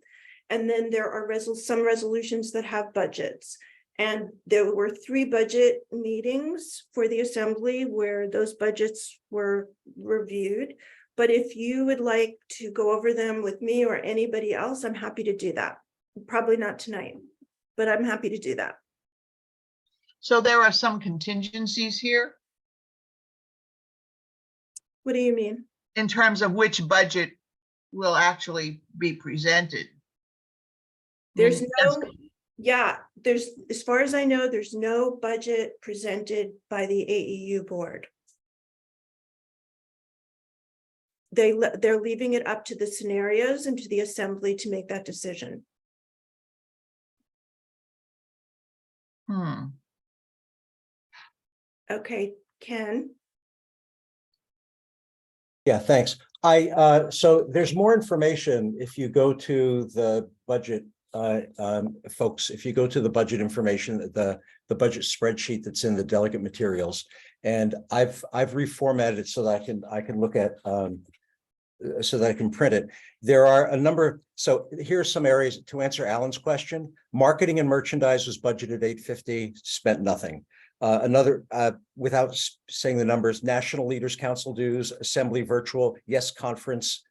And then there are some resolutions that have budgets. And there were 3 budget meetings for the assembly where those budgets were reviewed. But if you would like to go over them with me or anybody else, I'm happy to do that. Probably not tonight, but I'm happy to do that. So there are some contingencies here What do you mean? in terms of which budget will actually be presented. There's no, yeah, as far as I know, there's no budget presented by the AEU board. They're leaving it up to the scenarios and to the assembly to make that decision. Okay, Ken. Yeah, thanks. So there's more information if you go to the budget, folks, if you go to the budget information, the budget spreadsheet that's in the delegate materials, and I've reformatted it so that I can look at so that I can print it. There are a number. So here are some areas to answer Alan's question. Marketing and merchandise was budgeted $850, spent nothing. Another, without saying the numbers, National Leaders Council dues, Assembly virtual, yes, conference,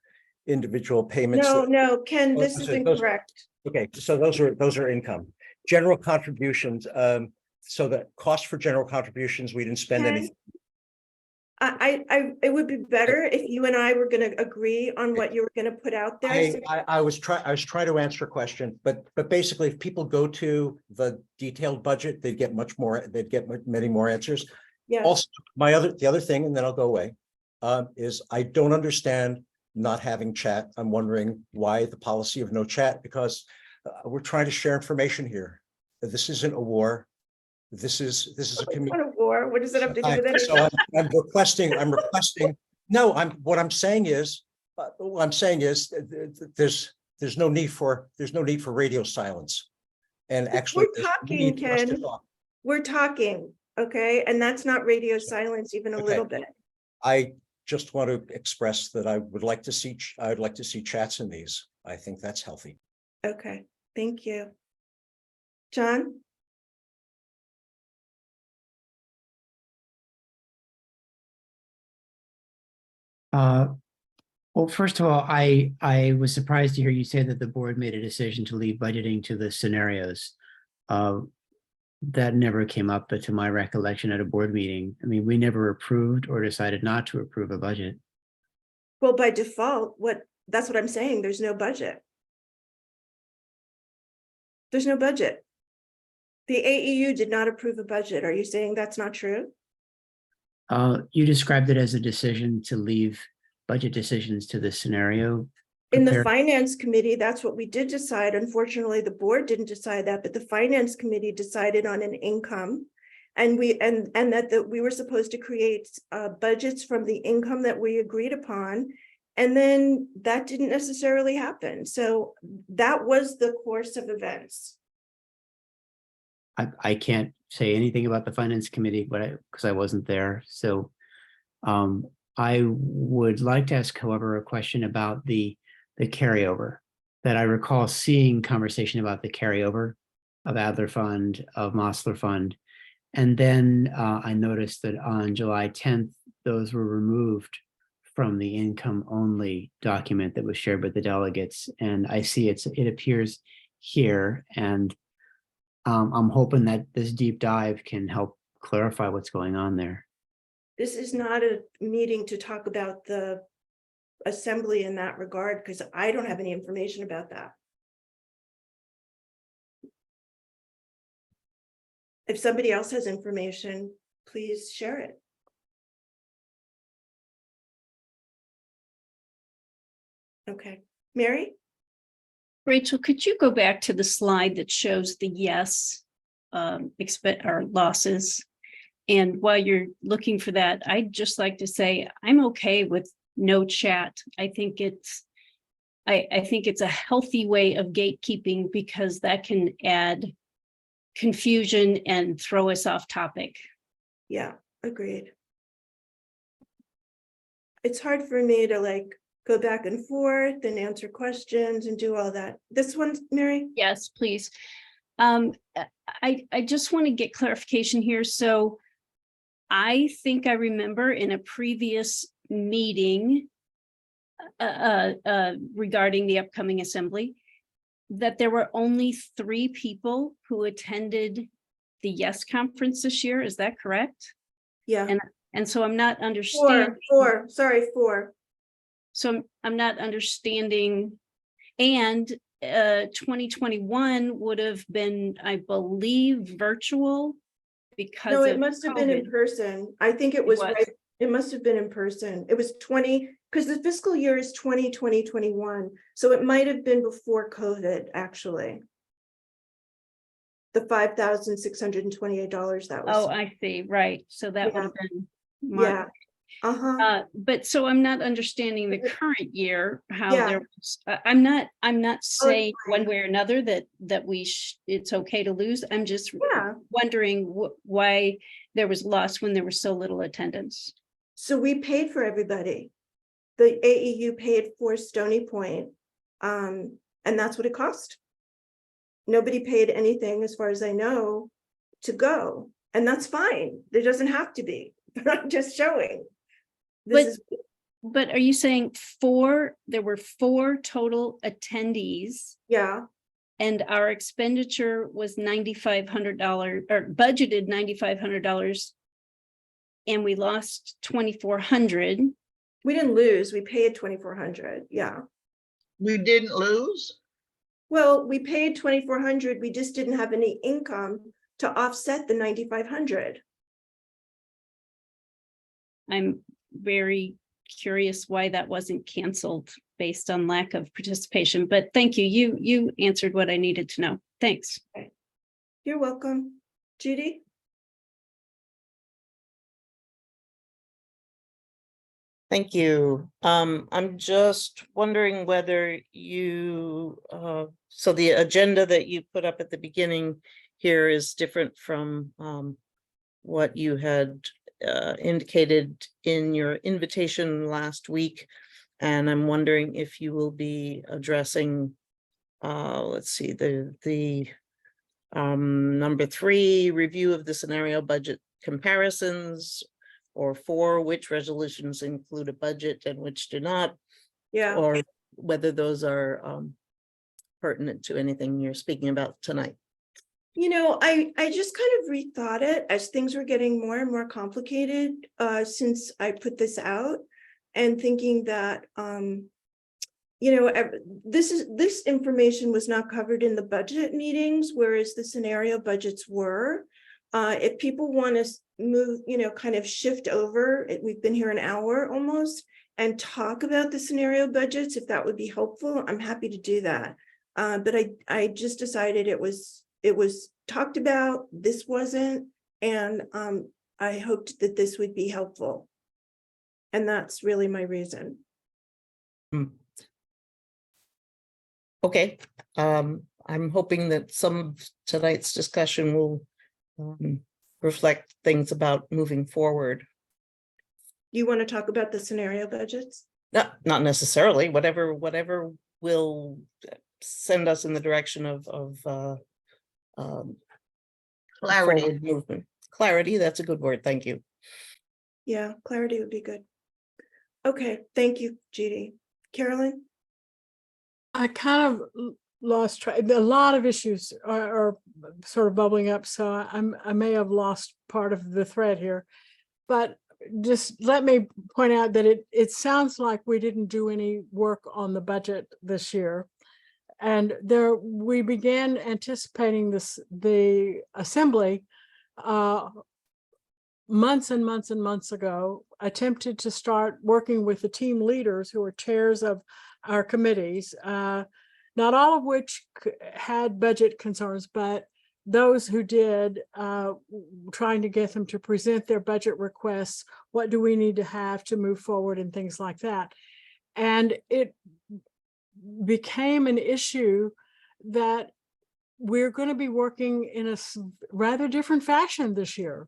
individual payments. No, Ken, this is incorrect. Okay, so those are income. General contributions, so the cost for general contributions, we didn't spend any. It would be better if you and I were going to agree on what you were going to put out there. I was trying to answer a question, but basically, if people go to the detailed budget, they'd get many more answers. Yeah. Also, the other thing, and then I'll go away, is I don't understand not having chat. I'm wondering why the policy of no chat, because we're trying to share information here. This isn't a war. This is a community. What a war. What does it have to do with it? So I'm requesting. No, what I'm saying is there's no need for radio silence. And actually, we're talking, Ken. We're talking, okay, and that's not radio silence even a little bit. I just want to express that I'd like to see chats in these. I think that's healthy. Okay, thank you, John. Well, first of all, I was surprised to hear you say that the board made a decision to leave budgeting to the scenarios. That never came up, but to my recollection at a board meeting. I mean, we never approved or decided not to approve a budget. Well, by default, that's what I'm saying. There's no budget. There's no budget. The AEU did not approve a budget. Are you saying that's not true? You described it as a decision to leave budget decisions to the scenario. In the finance committee, that's what we did decide. Unfortunately, the board didn't decide that, but the finance committee decided on an income, and that we were supposed to create budgets from the income that we agreed upon, and then that didn't necessarily happen. So that was the course of events. I can't say anything about the finance committee, but because I wasn't there. So I would like to ask, however, a question about the carryover. That I recall seeing conversation about the carryover of Adler Fund, of Mosler Fund. And then I noticed that on July 10th, those were removed from the income only document that was shared with the delegates. And I see it appears here, and I'm hoping that this deep dive can help clarify what's going on there. This is not a meeting to talk about the assembly in that regard, because I don't have any information about that. If somebody else has information, please share it. Okay, Mary? Rachel, could you go back to the slide that shows the or losses? And while you're looking for that, I'd just like to say, I'm okay with no chat. I think it's a healthy way of gatekeeping, because that can add confusion and throw us off topic. Yeah, agreed. It's hard for me to like go back and forth and answer questions and do all that. This one, Mary? Yes, please. I just want to get clarification here. So I think I remember in a previous meeting regarding the upcoming assembly, that there were only 3 people who attended the YES conference this year. Is that correct? Yeah. And so I'm not understanding. Four. So I'm not understanding. And 2021 would have been, I believe, virtual because No, it of must have been in COVID. person. I think it was was. right. It must have been in person. It was 20, because the fiscal year is 2021. So it might have been before COVID, actually. The $5,628 that was. Oh, I see. Right. So that would have been. Yeah. But so I'm not understanding the current year, how Yeah. there was, I'm not saying one way or another that it's okay to lose. I'm just wondering why there was loss when there was so little attendance. So we paid for everybody. The AEU paid for Stony Point, and that's what it cost. Nobody paid anything, as far as I know, to go, and that's fine. There doesn't have to be. I'm just showing. But are you saying there were 4 total attendees? Yeah. And our expenditure was $9,500 or budgeted $9,500, and we lost $2,400. We didn't lose. We paid $2,400. Yeah. We didn't lose? Well, we paid $2,400. We just didn't have any income to offset the $9,500. I'm very curious why that wasn't canceled based on lack of participation, but thank you. You answered what I needed to know. Thanks. Okay. You're welcome. Judy? Thank you. I'm just wondering whether you, so the agenda that you put up at the beginning here is different from what you had indicated in your invitation last week. And I'm wondering if you will be addressing, let's see, the number 3, review of the scenario budget comparisons, or 4, which resolutions include a budget and which do not. Yeah. Or whether those are pertinent to anything you're speaking about tonight. You know, I just kind of rethought it as things were getting more and more complicated since I put this out, and thinking that, you know, this information was not covered in the budget meetings, whereas the scenario budgets were. If people want to move, you know, kind of shift over, we've been here an hour almost, and talk about the scenario budgets, if that would be helpful, I'm happy to do that. But I just decided it was talked about, this wasn't, and I hoped that this would be helpful. And that's really my reason. Okay. I'm hoping that some of tonight's discussion will reflect things about moving forward. You want to talk about the scenario budgets? Not necessarily, whatever will send us in the direction of clarity. Forward movement. Clarity, that's a good word. Thank you. Yeah, clarity would be good. Okay, thank you, Judy. Carolyn? I kind of lost track. A lot of issues are sort of bubbling up, so I may have lost part of the thread here. But just let me point out that it sounds like we didn't do any work on the budget this year. And we began anticipating the assembly months and months and months ago, attempted to start working with the team leaders who are chairs of our committees, not all of which had budget concerns, but those who did, trying to get them to present their budget requests. What do we need to have to move forward and things like that. And it became an issue that we're going to be working in a rather different fashion this year.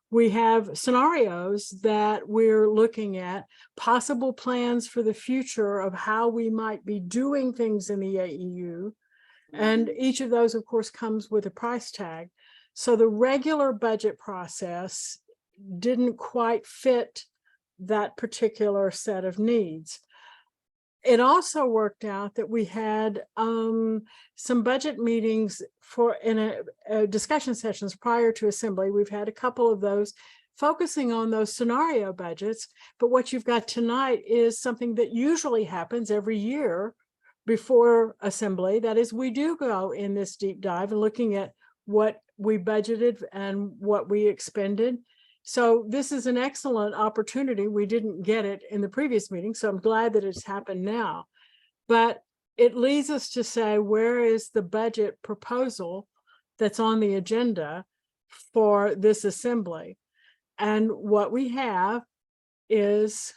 We have scenarios that we're looking at, possible plans for the future of how we might be doing things in the AEU. And each of those, of course, comes with a price tag. So the regular budget process didn't quite fit that particular set of needs. It also worked out that we had some budget meetings in discussion sessions prior to assembly. We've had a couple of those focusing on those scenario budgets. But what you've got tonight is something that usually happens every year before assembly. That is, we do go in this deep dive and looking at what we budgeted and what we expended. So this is an excellent opportunity. We didn't get it in the previous meeting, so I'm glad that it's happened now. But it leads us to say, where is the budget proposal that's on the agenda for this assembly? And what we have is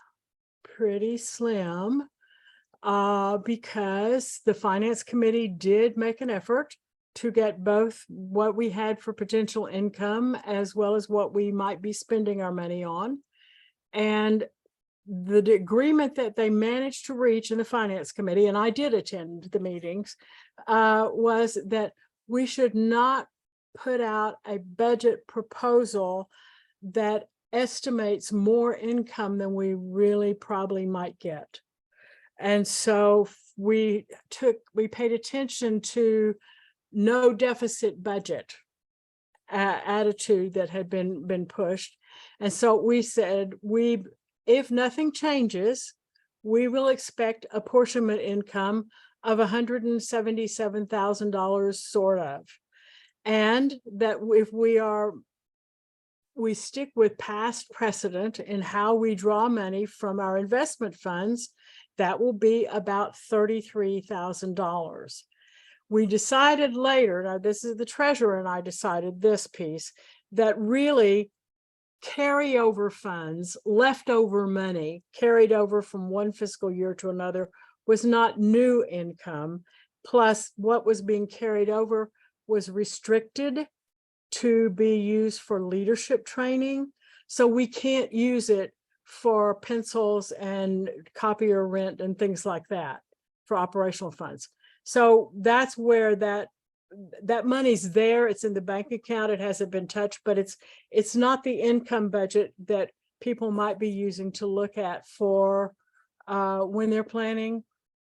pretty slim, because the Finance Committee did make an effort to get both what we had for potential income as well as what we might be spending our money on. And the agreement that they managed to reach in the Finance Committee, and I did attend the meetings, was that we should not put out a budget proposal that estimates more income than we really probably might get. And so we paid attention to no deficit budget attitude that had been pushed. And so we said, if nothing changes, we will expect apportionment income of $177,000 sort of. And that if we stick with past precedent in how we draw money from our investment funds, that will be about $33,000. We decided later, now this is the treasurer and I decided this piece, that really carryover funds, leftover money carried over from one fiscal year to another was not new income. Plus what was being carried over was restricted to be used for leadership training. So we can't use it for pencils and copier rent and things like that for operational funds. So that's where that money's there. It's in the bank account. It hasn't been touched, but it's not the income budget that people might be using to look at for when they're planning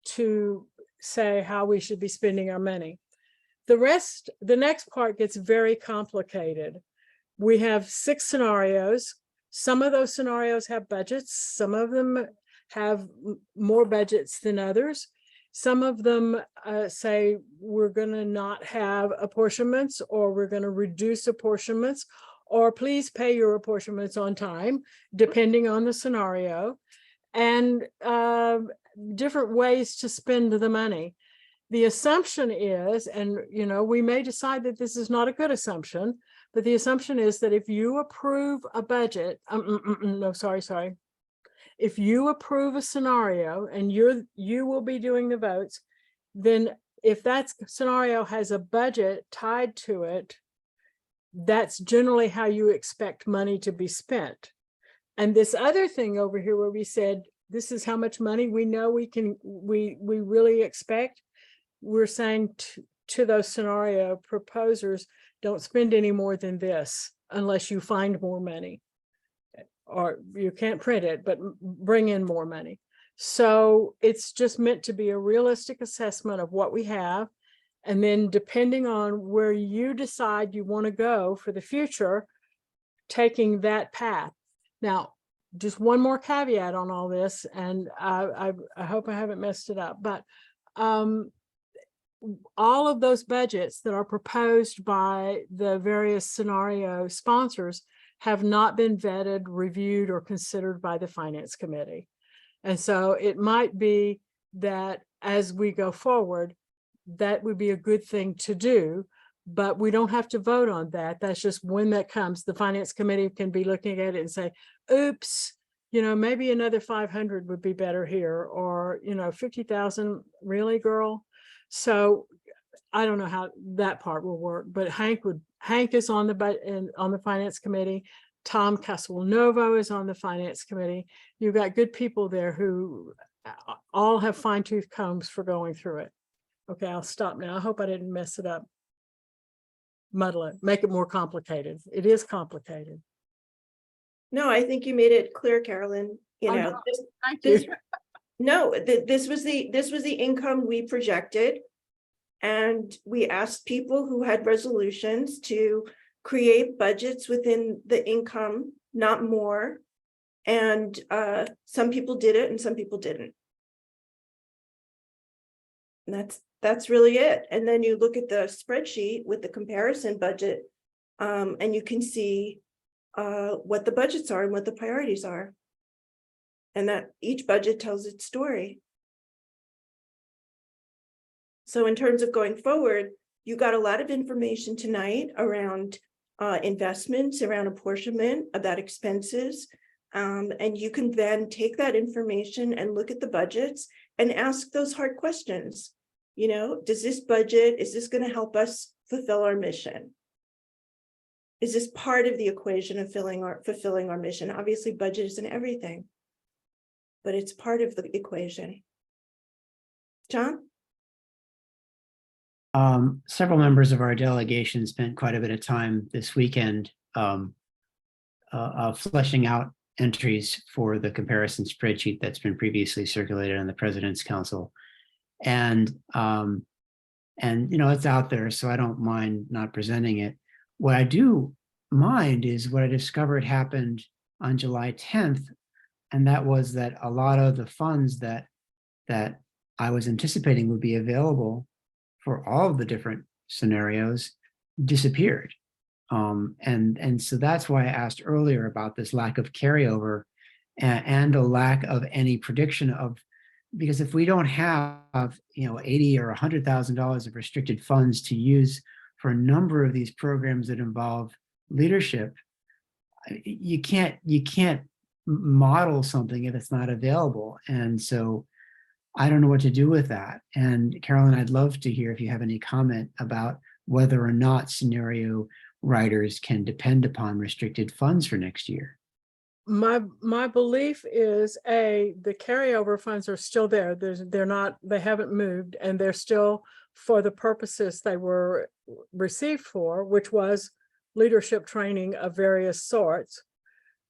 to say how we should be spending our money. The next part gets very complicated. We have 6 scenarios. Some of those scenarios have budgets. Some of them have more budgets than others. Some of them say we're going to not have apportionments, or we're going to reduce apportionments, or please pay your apportionments on time, depending on the scenario, and different ways to spend the money. The assumption is, and we may decide that this is not a good assumption, but the assumption is that if you approve a budget, if you approve a scenario and you will be doing the votes, then if that scenario has a budget tied to it, that's generally how you expect money to be spent. And this other thing over here where we said, this is how much money we know we really expect, we're saying to those scenario proposers, don't spend any more than this unless you find more money. or you can't print it, but bring in more money. So it's just meant to be a realistic assessment of what we have. And then depending on where you decide you want to go for the future, taking that path. Now, just one more caveat on all this, and I hope I haven't messed it up, but all of those budgets that are proposed by the various scenario sponsors have not been vetted, reviewed, or considered by the Finance Committee. And so it might be that as we go forward, that would be a good thing to do, but we don't have to vote on that. That's just when that comes, the Finance Committee can be looking at it and say, oops, you know, maybe another 500 would be better here, or, you know, 50,000, really, girl? So I don't know how that part will work, but Hank is on the Finance Committee. Tom Castelnuovo is on the Finance Committee. You've got good people there who all have fine-tooth combs for going through it. Okay, I'll stop now. I hope I didn't mess it up. Muddle it, make it more complicated. It is complicated. No, I think you made it clear, Carolyn. You I know, know. Thank you. this was the income we projected. And we asked people who had resolutions to create budgets within the income, not more. And some people did it and some people didn't. And that's really it. And then you look at the spreadsheet with the comparison budget, and you can see what the budgets are and what the priorities are. And that each budget tells its story. So in terms of going forward, you got a lot of information tonight around investments, around apportionment, about expenses. And you can then take that information and look at the budgets and ask those hard questions. You know, does this budget, is this going to help us fulfill our mission? Is this part of the equation of fulfilling our mission? Obviously, budget isn't everything, but it's part of the equation. John? Several members of our delegation spent quite a bit of time this weekend fleshing out entries for the comparison spreadsheet that's been previously circulated on the President's Council. And you know, it's out there, so I don't mind not presenting it. What I do mind is what I discovered happened on July 10th, and that was that a lot of the funds that I was anticipating would be available for all of the different scenarios disappeared. And so that's why I asked earlier about this lack of carryover and a lack of any prediction of, because if we don't have, you know, $80,000 or $100,000 of restricted funds to use for a number of these programs that involve leadership, you can't model something if it's not available. And so I don't know what to do with that. And Carolyn, I'd love to hear if you have any comment about whether or not scenario writers can depend upon restricted funds for next year. My belief is the carryover funds are still there. They haven't moved, and they're still for the purposes they were received for, which was leadership training of various sorts.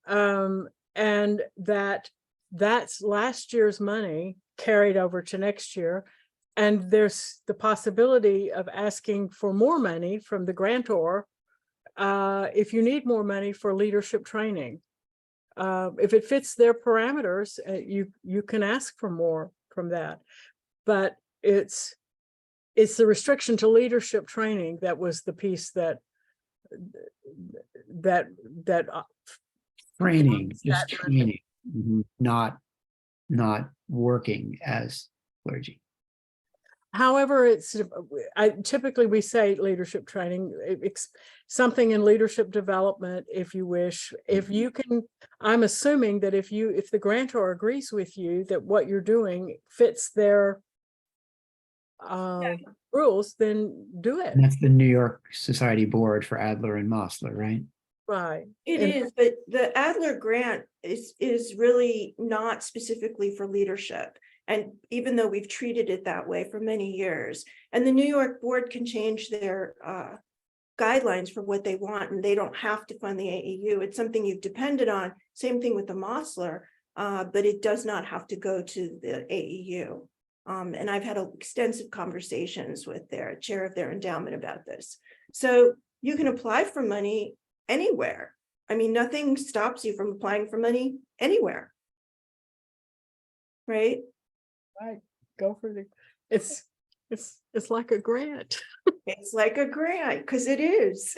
And that's last year's money carried over to next year. And there's the possibility of asking for more money from the grantor if you need more money for leadership training. If it fits their parameters, you can ask for more from that. But it's the restriction to leadership training that was the piece that training, just training, not working as clergy. However, typically we say leadership training, something in leadership development, if you wish. If you can, I'm assuming that if the grantor agrees with you that what you're doing fits their rules, then do it. And that's the New York Society Board for Adler and Mosler, right? Right. It is, but the Adler grant is really not specifically for leadership. And even though we've treated it that way for many years, and the New York board can change their guidelines for what they want, and they don't have to fund the AEU. It's something you've depended on. Same thing with the Mosler, but it does not have to go to the AEU. And I've had extensive conversations with their chair of their endowment about this. So you can apply for money anywhere. I mean, nothing stops you from applying for money anywhere. Right? Right. Go for the, it's like a grant. It's like a grant, because it is.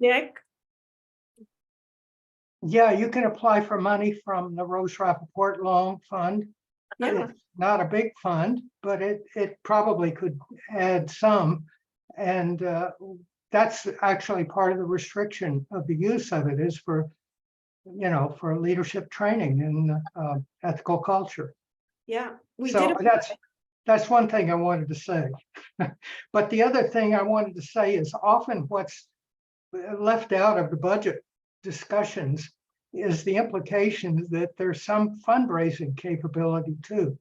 Nick? Yeah, you can apply for money from the Rose Rappaport Loan Fund. Yeah. It's not a big fund, but it probably could add some. And that's actually part of the restriction of the use of it, is for, you know, for leadership training and ethical culture. Yeah, we So did. that's one thing I wanted to say. But the other thing I wanted to say is often what's left out of the budget discussions is the implication that there's some fundraising capability too.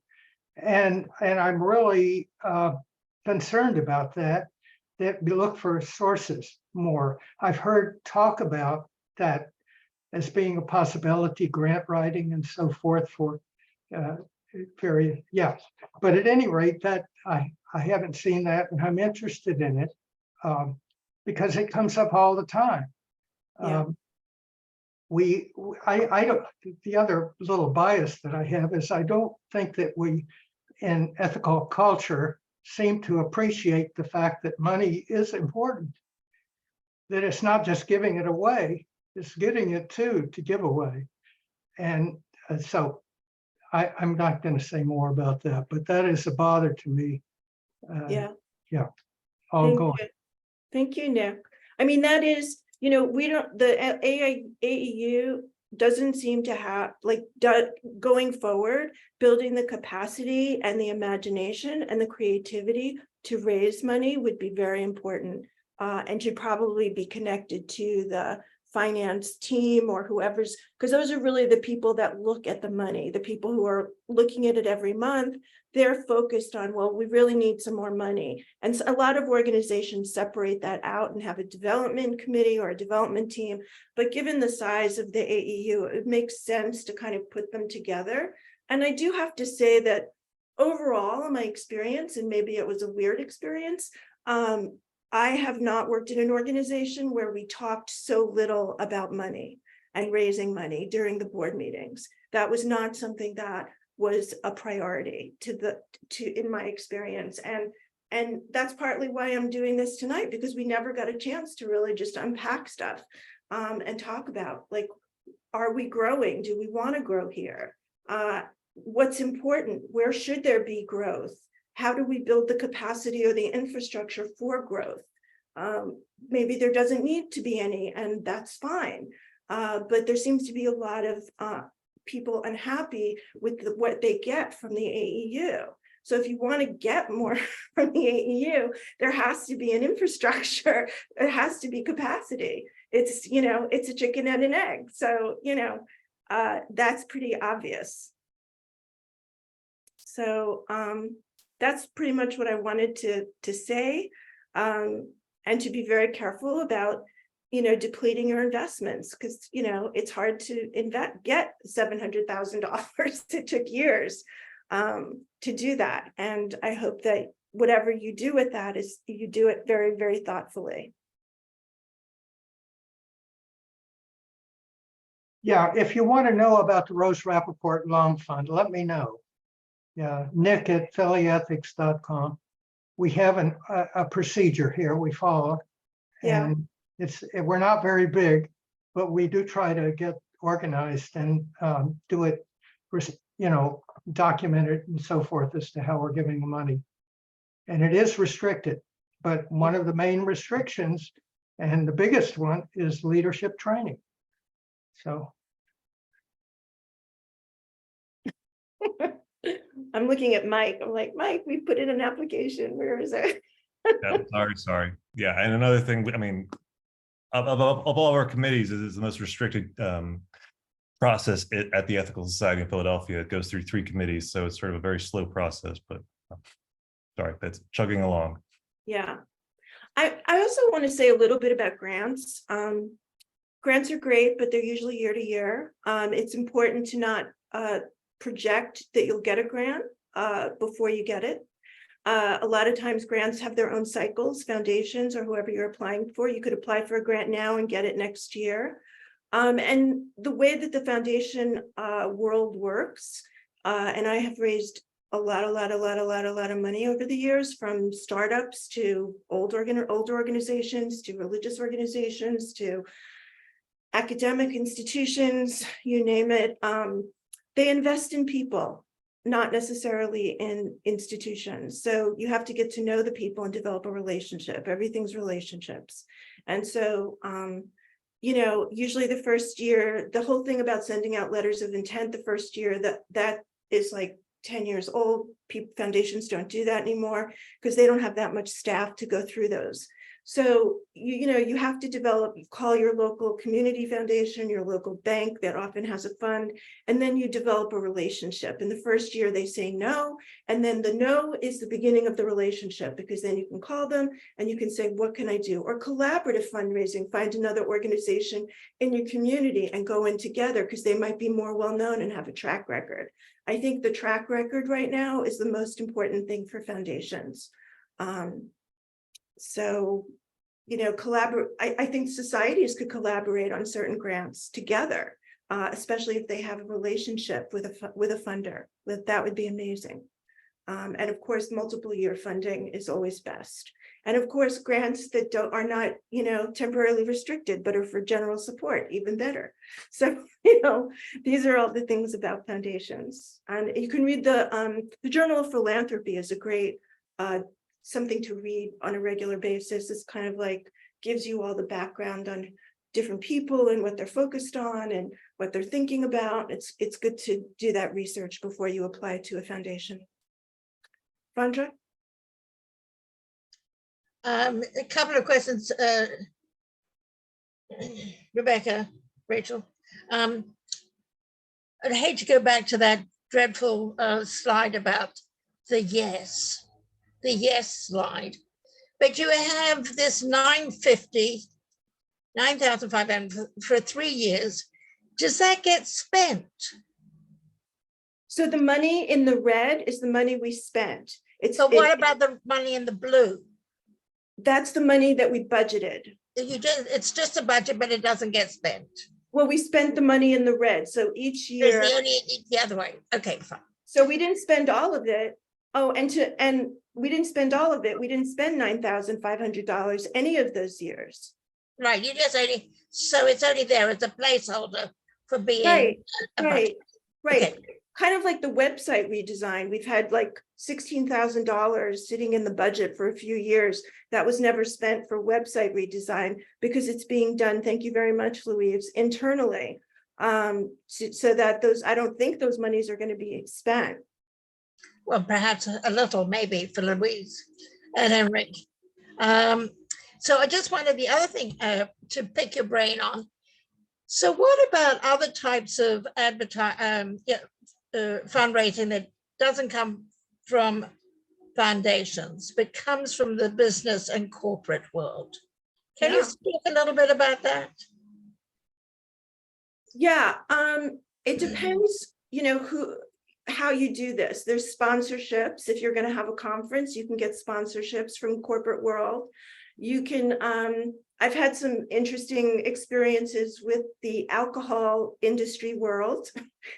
And I'm really concerned about that we look for sources more. I've heard talk about that as being a possibility, grant writing and so forth for period. Yes, but at any rate, that I haven't seen that, and I'm interested in it because it comes up all the time. Yeah. I don't, the other little bias that I have is I don't think that we in ethical culture seem to appreciate the fact that money is important, that it's not just giving it away, it's getting it to give away. And so I'm not going to say more about that, but that is a bother to me. Yeah. Yeah. All going. Thank you, Nick. I mean, that is, you know, we don't, the AEU doesn't seem to have, like, going forward, building the capacity and the imagination and the creativity to raise money would be very important, and should probably be connected to the finance team or whoever's, because those are really the people that look at the money, the people who are looking at it every month. They're focused on, well, we really need some more money. And so a lot of organizations separate that out and have a development committee or a development team. But given the size of the AEU, it makes sense to kind of put them together. And I do have to say that overall, in my experience, and maybe it was a weird experience, I have not worked in an organization where we talked so little about money and raising money during the board meetings. That was not something that was a priority in my experience. And that's partly why I'm doing this tonight, because we never got a chance to really just unpack stuff and talk about, like, are we growing? Do we want to grow here? What's important? Where should there be growth? How do we build the capacity or the infrastructure for growth? Maybe there doesn't need to be any, and that's fine. But there seems to be a lot of people unhappy with what they get from the AEU. So if you want to get more from the AEU, there has to be an infrastructure. There has to be capacity. It's, you know, it's a chicken and an egg. So, you know, that's pretty obvious. So that's pretty much what I wanted to say, and to be very careful about, you know, depleting your investments, because, you know, it's hard to get $700,000. It took years to do that. And I hope that whatever you do with that is you do it very, very thoughtfully. Yeah, if you want to know about the Rose Rappaport Loan Fund, let me know. Yeah, Nick at phillyethics.com. We have a procedure here we follow. Yeah. And we're not very big, but we do try to get organized and do it, you know, document it and so forth as to how we're giving the money. And it is restricted, but one of the main restrictions and the biggest one is leadership training. So. I'm looking at Mike. I'm like, Mike, we put in an application. Where is it? Sorry. Yeah, and another thing, I mean, of all of our committees, it is the most restricted process at the Ethical Society in Philadelphia. It goes through 3 committees, so it's sort of a very slow process, but sorry, that's chugging along. Yeah. I also want to say a little bit about grants. Grants are great, but they're usually year to year. It's important to not project that you'll get a grant before you get it. A lot of times grants have their own cycles, foundations or whoever you're applying for. You could apply for a grant now and get it next year. And the way that the foundation world works, and I have raised a lot of money over the years, from startups to older organizations, to religious organizations, to academic institutions, you name it. They invest in people, not necessarily in institutions. So you have to get to know the people and develop a relationship. Everything's relationships. And so, usually the first year, the whole thing about sending out letters of intent, the first year, that is like 10 years old. Foundations don't do that anymore because they don't have that much staff to go through those. So, you have to call your local community foundation, your local bank that often has a fund, and then you develop a relationship. In the first year, they say no, and then the no is the beginning of the relationship, because then you can call them and you can say, what can I do? Or collaborative fundraising, find another organization in your community and go in together because they might be more well-known and have a track record. I think the track record right now is the most important thing for foundations. So, collaborate. I think societies could collaborate on certain grants together, especially if they have a relationship with a funder. That would be amazing. And of course, multiple year funding is always best. And of course, grants that are not, temporarily restricted, but are for general support, even better. So, these are all the things about foundations. And you can read the Journal of Philanthropy is a great something to read on a regular basis. It's kind of like gives you all the background on different people and what they're focused on and what they're thinking about. It's good to do that research before you apply to a foundation. Vandra? A couple of questions, Rebecca, Rachel. I'd hate to go back to that dreadful slide about the yes slide, but you have this 9,500 for 3 years. Does that get spent? So the money in the red is the money we spent. So what about the money in the blue? That's the money that we budgeted. It's just a budget, but it doesn't get spent. Well, we spent the money in the red. So each year. The other way. Okay, fine. So we didn't spend all of it. Oh, and we didn't spend all of it. We didn't spend $9,500 any of those years. Right. You just so it's only there as a placeholder for being right. Okay. Kind of like the website redesign. We've had like $16,000 sitting in the budget for a few years. That was never spent for website redesign because it's being done. Thank you very much, Louise, internally. So that I don't think those monies are going to be spent. Well, perhaps a little, maybe, for Louise and Henrik. So I just wanted the other thing to pick your brain on. So what about other types of fundraising that doesn't come from foundations, but comes from the business and corporate world? Can you speak a little bit about that? Yeah, it depends, how you do this. There's sponsorships. If you're going to have a conference, you can get sponsorships from corporate world. You can, I've had some interesting experiences with the alcohol industry world.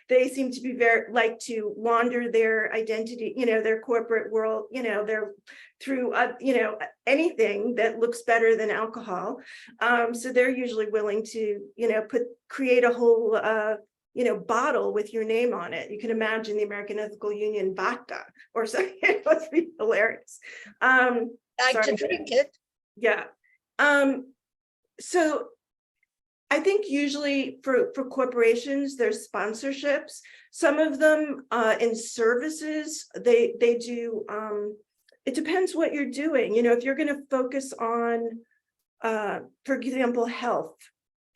They seem to be like to wander their identity, their corporate world, they're through, anything that looks better than alcohol. So they're usually willing to, create a whole, bottle with your name on it. You can imagine the American Ethical Union vodka or something. It must be hilarious. I to drink it. Yeah. So I think usually for corporations, there's sponsorships. Some of them in services, they do, it depends what you're doing. If you're going to focus on, for example, health,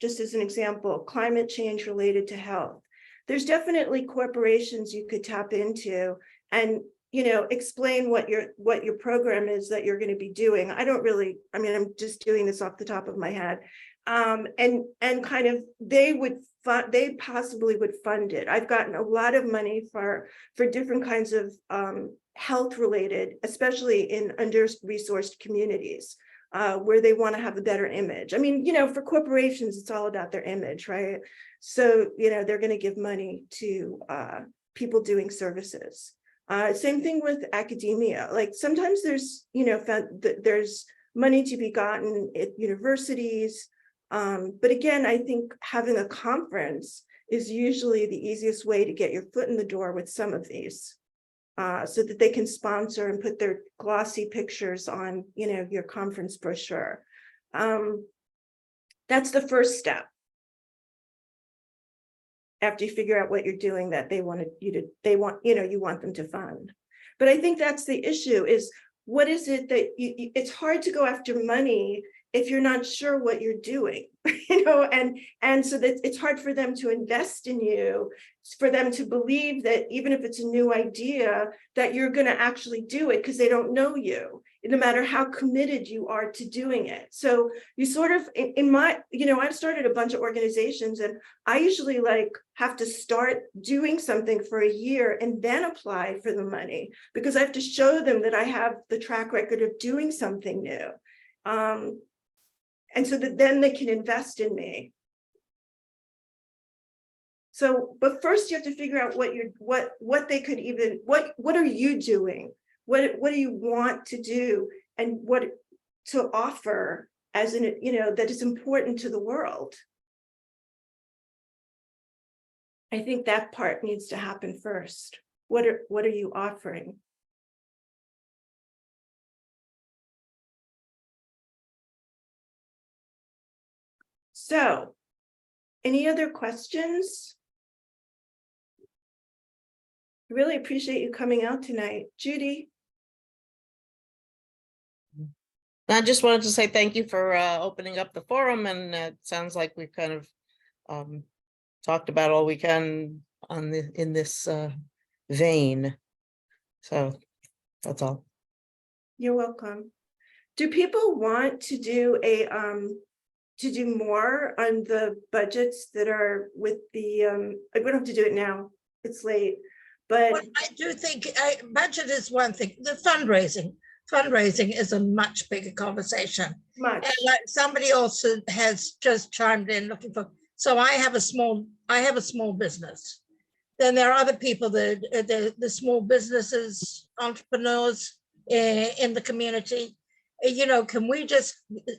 just as an example, climate change related to health, there's definitely corporations you could tap into and explain what your program is that you're going to be doing. I don't really, I mean, I'm just doing this off the top of my head. And kind of they possibly would fund it. I've gotten a lot of money for different kinds of health related, especially in under-resourced communities, where they want to have a better image. I mean, for corporations, it's all about their image, right? So, they're going to give money to people doing services. Same thing with academia. Like sometimes there's, there's money to be gotten at universities. But again, I think having a conference is usually the easiest way to get your foot in the door with some of these, so that they can sponsor and put their glossy pictures on, your conference brochure. That's the first step. After you figure out what you're doing that you want them to fund. But I think that's the issue is, what is it that it's hard to go after money if you're not sure what you're doing, and so that it's hard for them to invest in you, for them to believe that even if it's a new idea, that you're going to actually do it, because they don't know you, no matter how committed you are to doing it. So you sort of, I've started a bunch of organizations, and I usually have to start doing something for a year and then apply for the money, because I have to show them that I have the track record of doing something new. And so that then they can invest in me. So, but first you have to figure out what they could even, what are you doing? What do you want to do, and what to offer as that is important to the world? I think that part needs to happen first. What are you offering? So, any other questions? I really appreciate you coming out tonight. Judy? I just wanted to say thank you for opening up the forum, and it sounds like we've kind of talked about all we can in this vein. So that's all. You're welcome. Do people want to do more on the budgets that are with the we don't have to do it now, it's late, but Well, I do think budget is one thing. The fundraising is a much bigger conversation. Much. And somebody also has just chimed in looking for. So I have a small business. Then there are other people that the small businesses, entrepreneurs in the community. Can we just?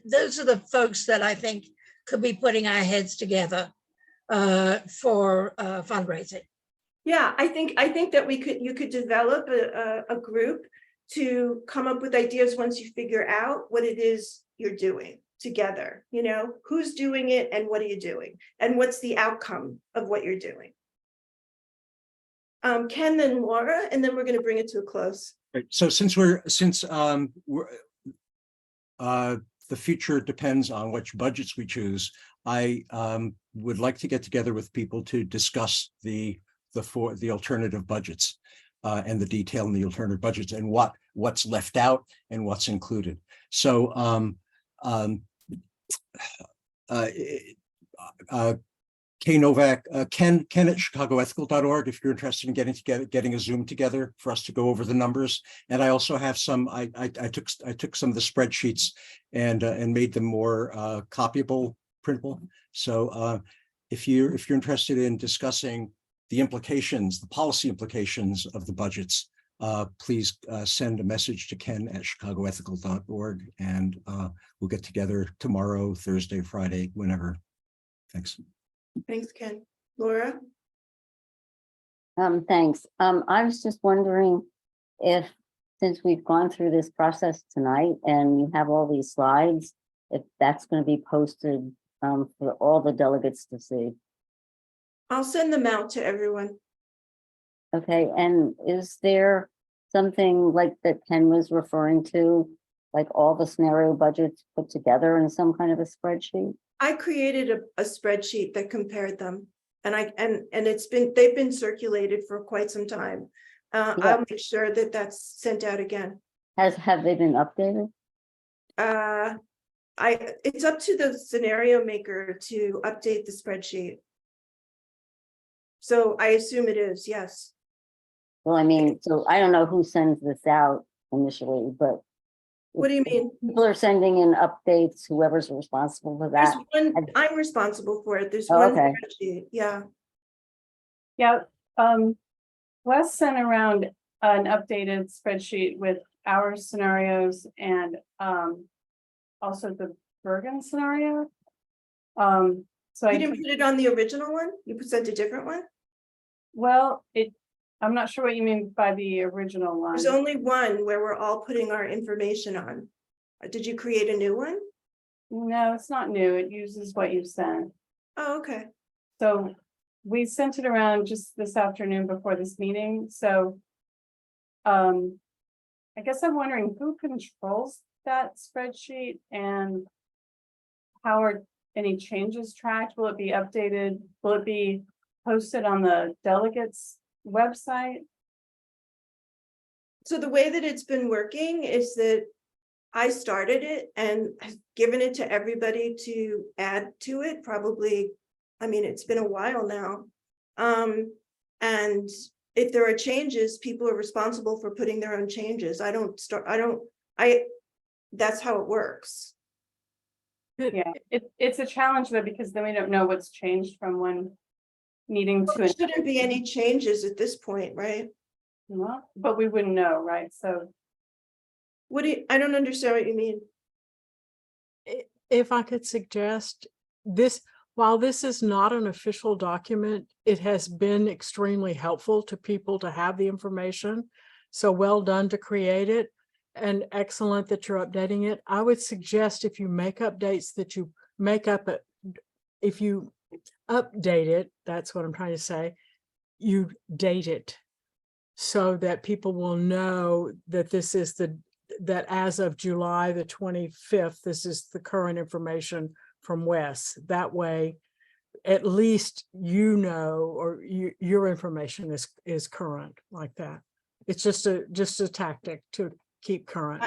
Those are the folks that I think could be putting our heads together for fundraising. yeah, I think that you could develop a group to come up with ideas once you figure out what it is you're doing together. Who's doing it and what are you doing, and what's the outcome of what you're doing. Ken, then Laura, and then we're going to bring it to a close. Right. So since the future depends on which budgets we choose, I would like to get together with people to discuss the alternative budgets and the detail in the alternative budgets, and what's left out and what's included. So K Novak, Ken at chicagoethical.org, if you're interested in getting a Zoom together for us to go over the numbers. And I also have some, I took some of the spreadsheets and made them more copyable, printable. So if you're interested in discussing the implications, the policy implications of the budgets, please send a message to Ken at chicagoethical.org, and we'll get together tomorrow, Thursday, Friday, whenever. Thanks. Thanks, Ken. Laura? Thanks. I was just wondering if, since we've gone through this process tonight and you have all these slides, if that's going to be posted for all the delegates to see. I'll send them out to everyone. Okay, and is there something like that Ken was referring to, like all the scenario budgets put together in some kind of a spreadsheet? I created a spreadsheet that compared them, and they've been circulated for quite some time. Yeah. I'll make sure that that's sent out again. Have they been updated? It's up to the scenario maker to update the spreadsheet. So I assume it is, yes. Well, I mean, so I don't know who sends this out initially, but. What do you mean? People are sending in updates, whoever's responsible for There's that. one, I'm responsible for it. There's Oh, one okay. spreadsheet, yeah. Yeah, Wes sent around an updated spreadsheet with our scenarios and also the Bergen scenario. So You didn't put it on the original one? You sent a different one? well, I'm not sure what you mean by the original one. There's only one where we're all putting our information on. Did you create a new one? No, it's not new. It uses what you sent. Oh, okay. So we sent it around just this afternoon before this meeting, so. I guess I'm wondering who controls that spreadsheet and. How are any changes tracked? Will it be updated? Will it be posted on the delegates website? So the way that it's been working is that I started it and have given it to everybody to add to it, probably, I mean, it's been a while now. And if there are changes, people are responsible for putting their own changes. That's how it works. Yeah, it's a challenge though, because then we don't know what's changed from one meeting to There shouldn't be any changes at this point, right? Well, but we wouldn't know, right? So. I don't understand what you mean. If I could suggest this, while this is not an official document, it has been extremely helpful to people to have the information. So well done to create it and excellent that you're updating it. I would suggest if you make updates that you make up it, if you update it, that's what I'm trying to say, you date it so that people will know that this is that as of July the 25th, this is the current information from Wes. That way, at least you know, or your information is current like that. It's just a tactic to keep current.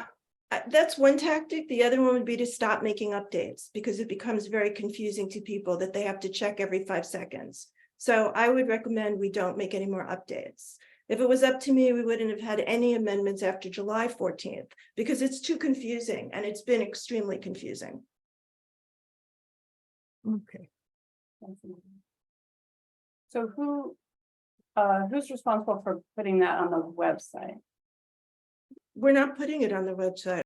That's one tactic. The other one would be to stop making updates because it becomes very confusing to people that they have to check every 5 seconds. So I would recommend we don't make any more updates. If it was up to me, we wouldn't have had any amendments after July 14th because it's too confusing and it's been extremely confusing. Okay. So who's responsible for putting that on the website? We're not putting it on the website.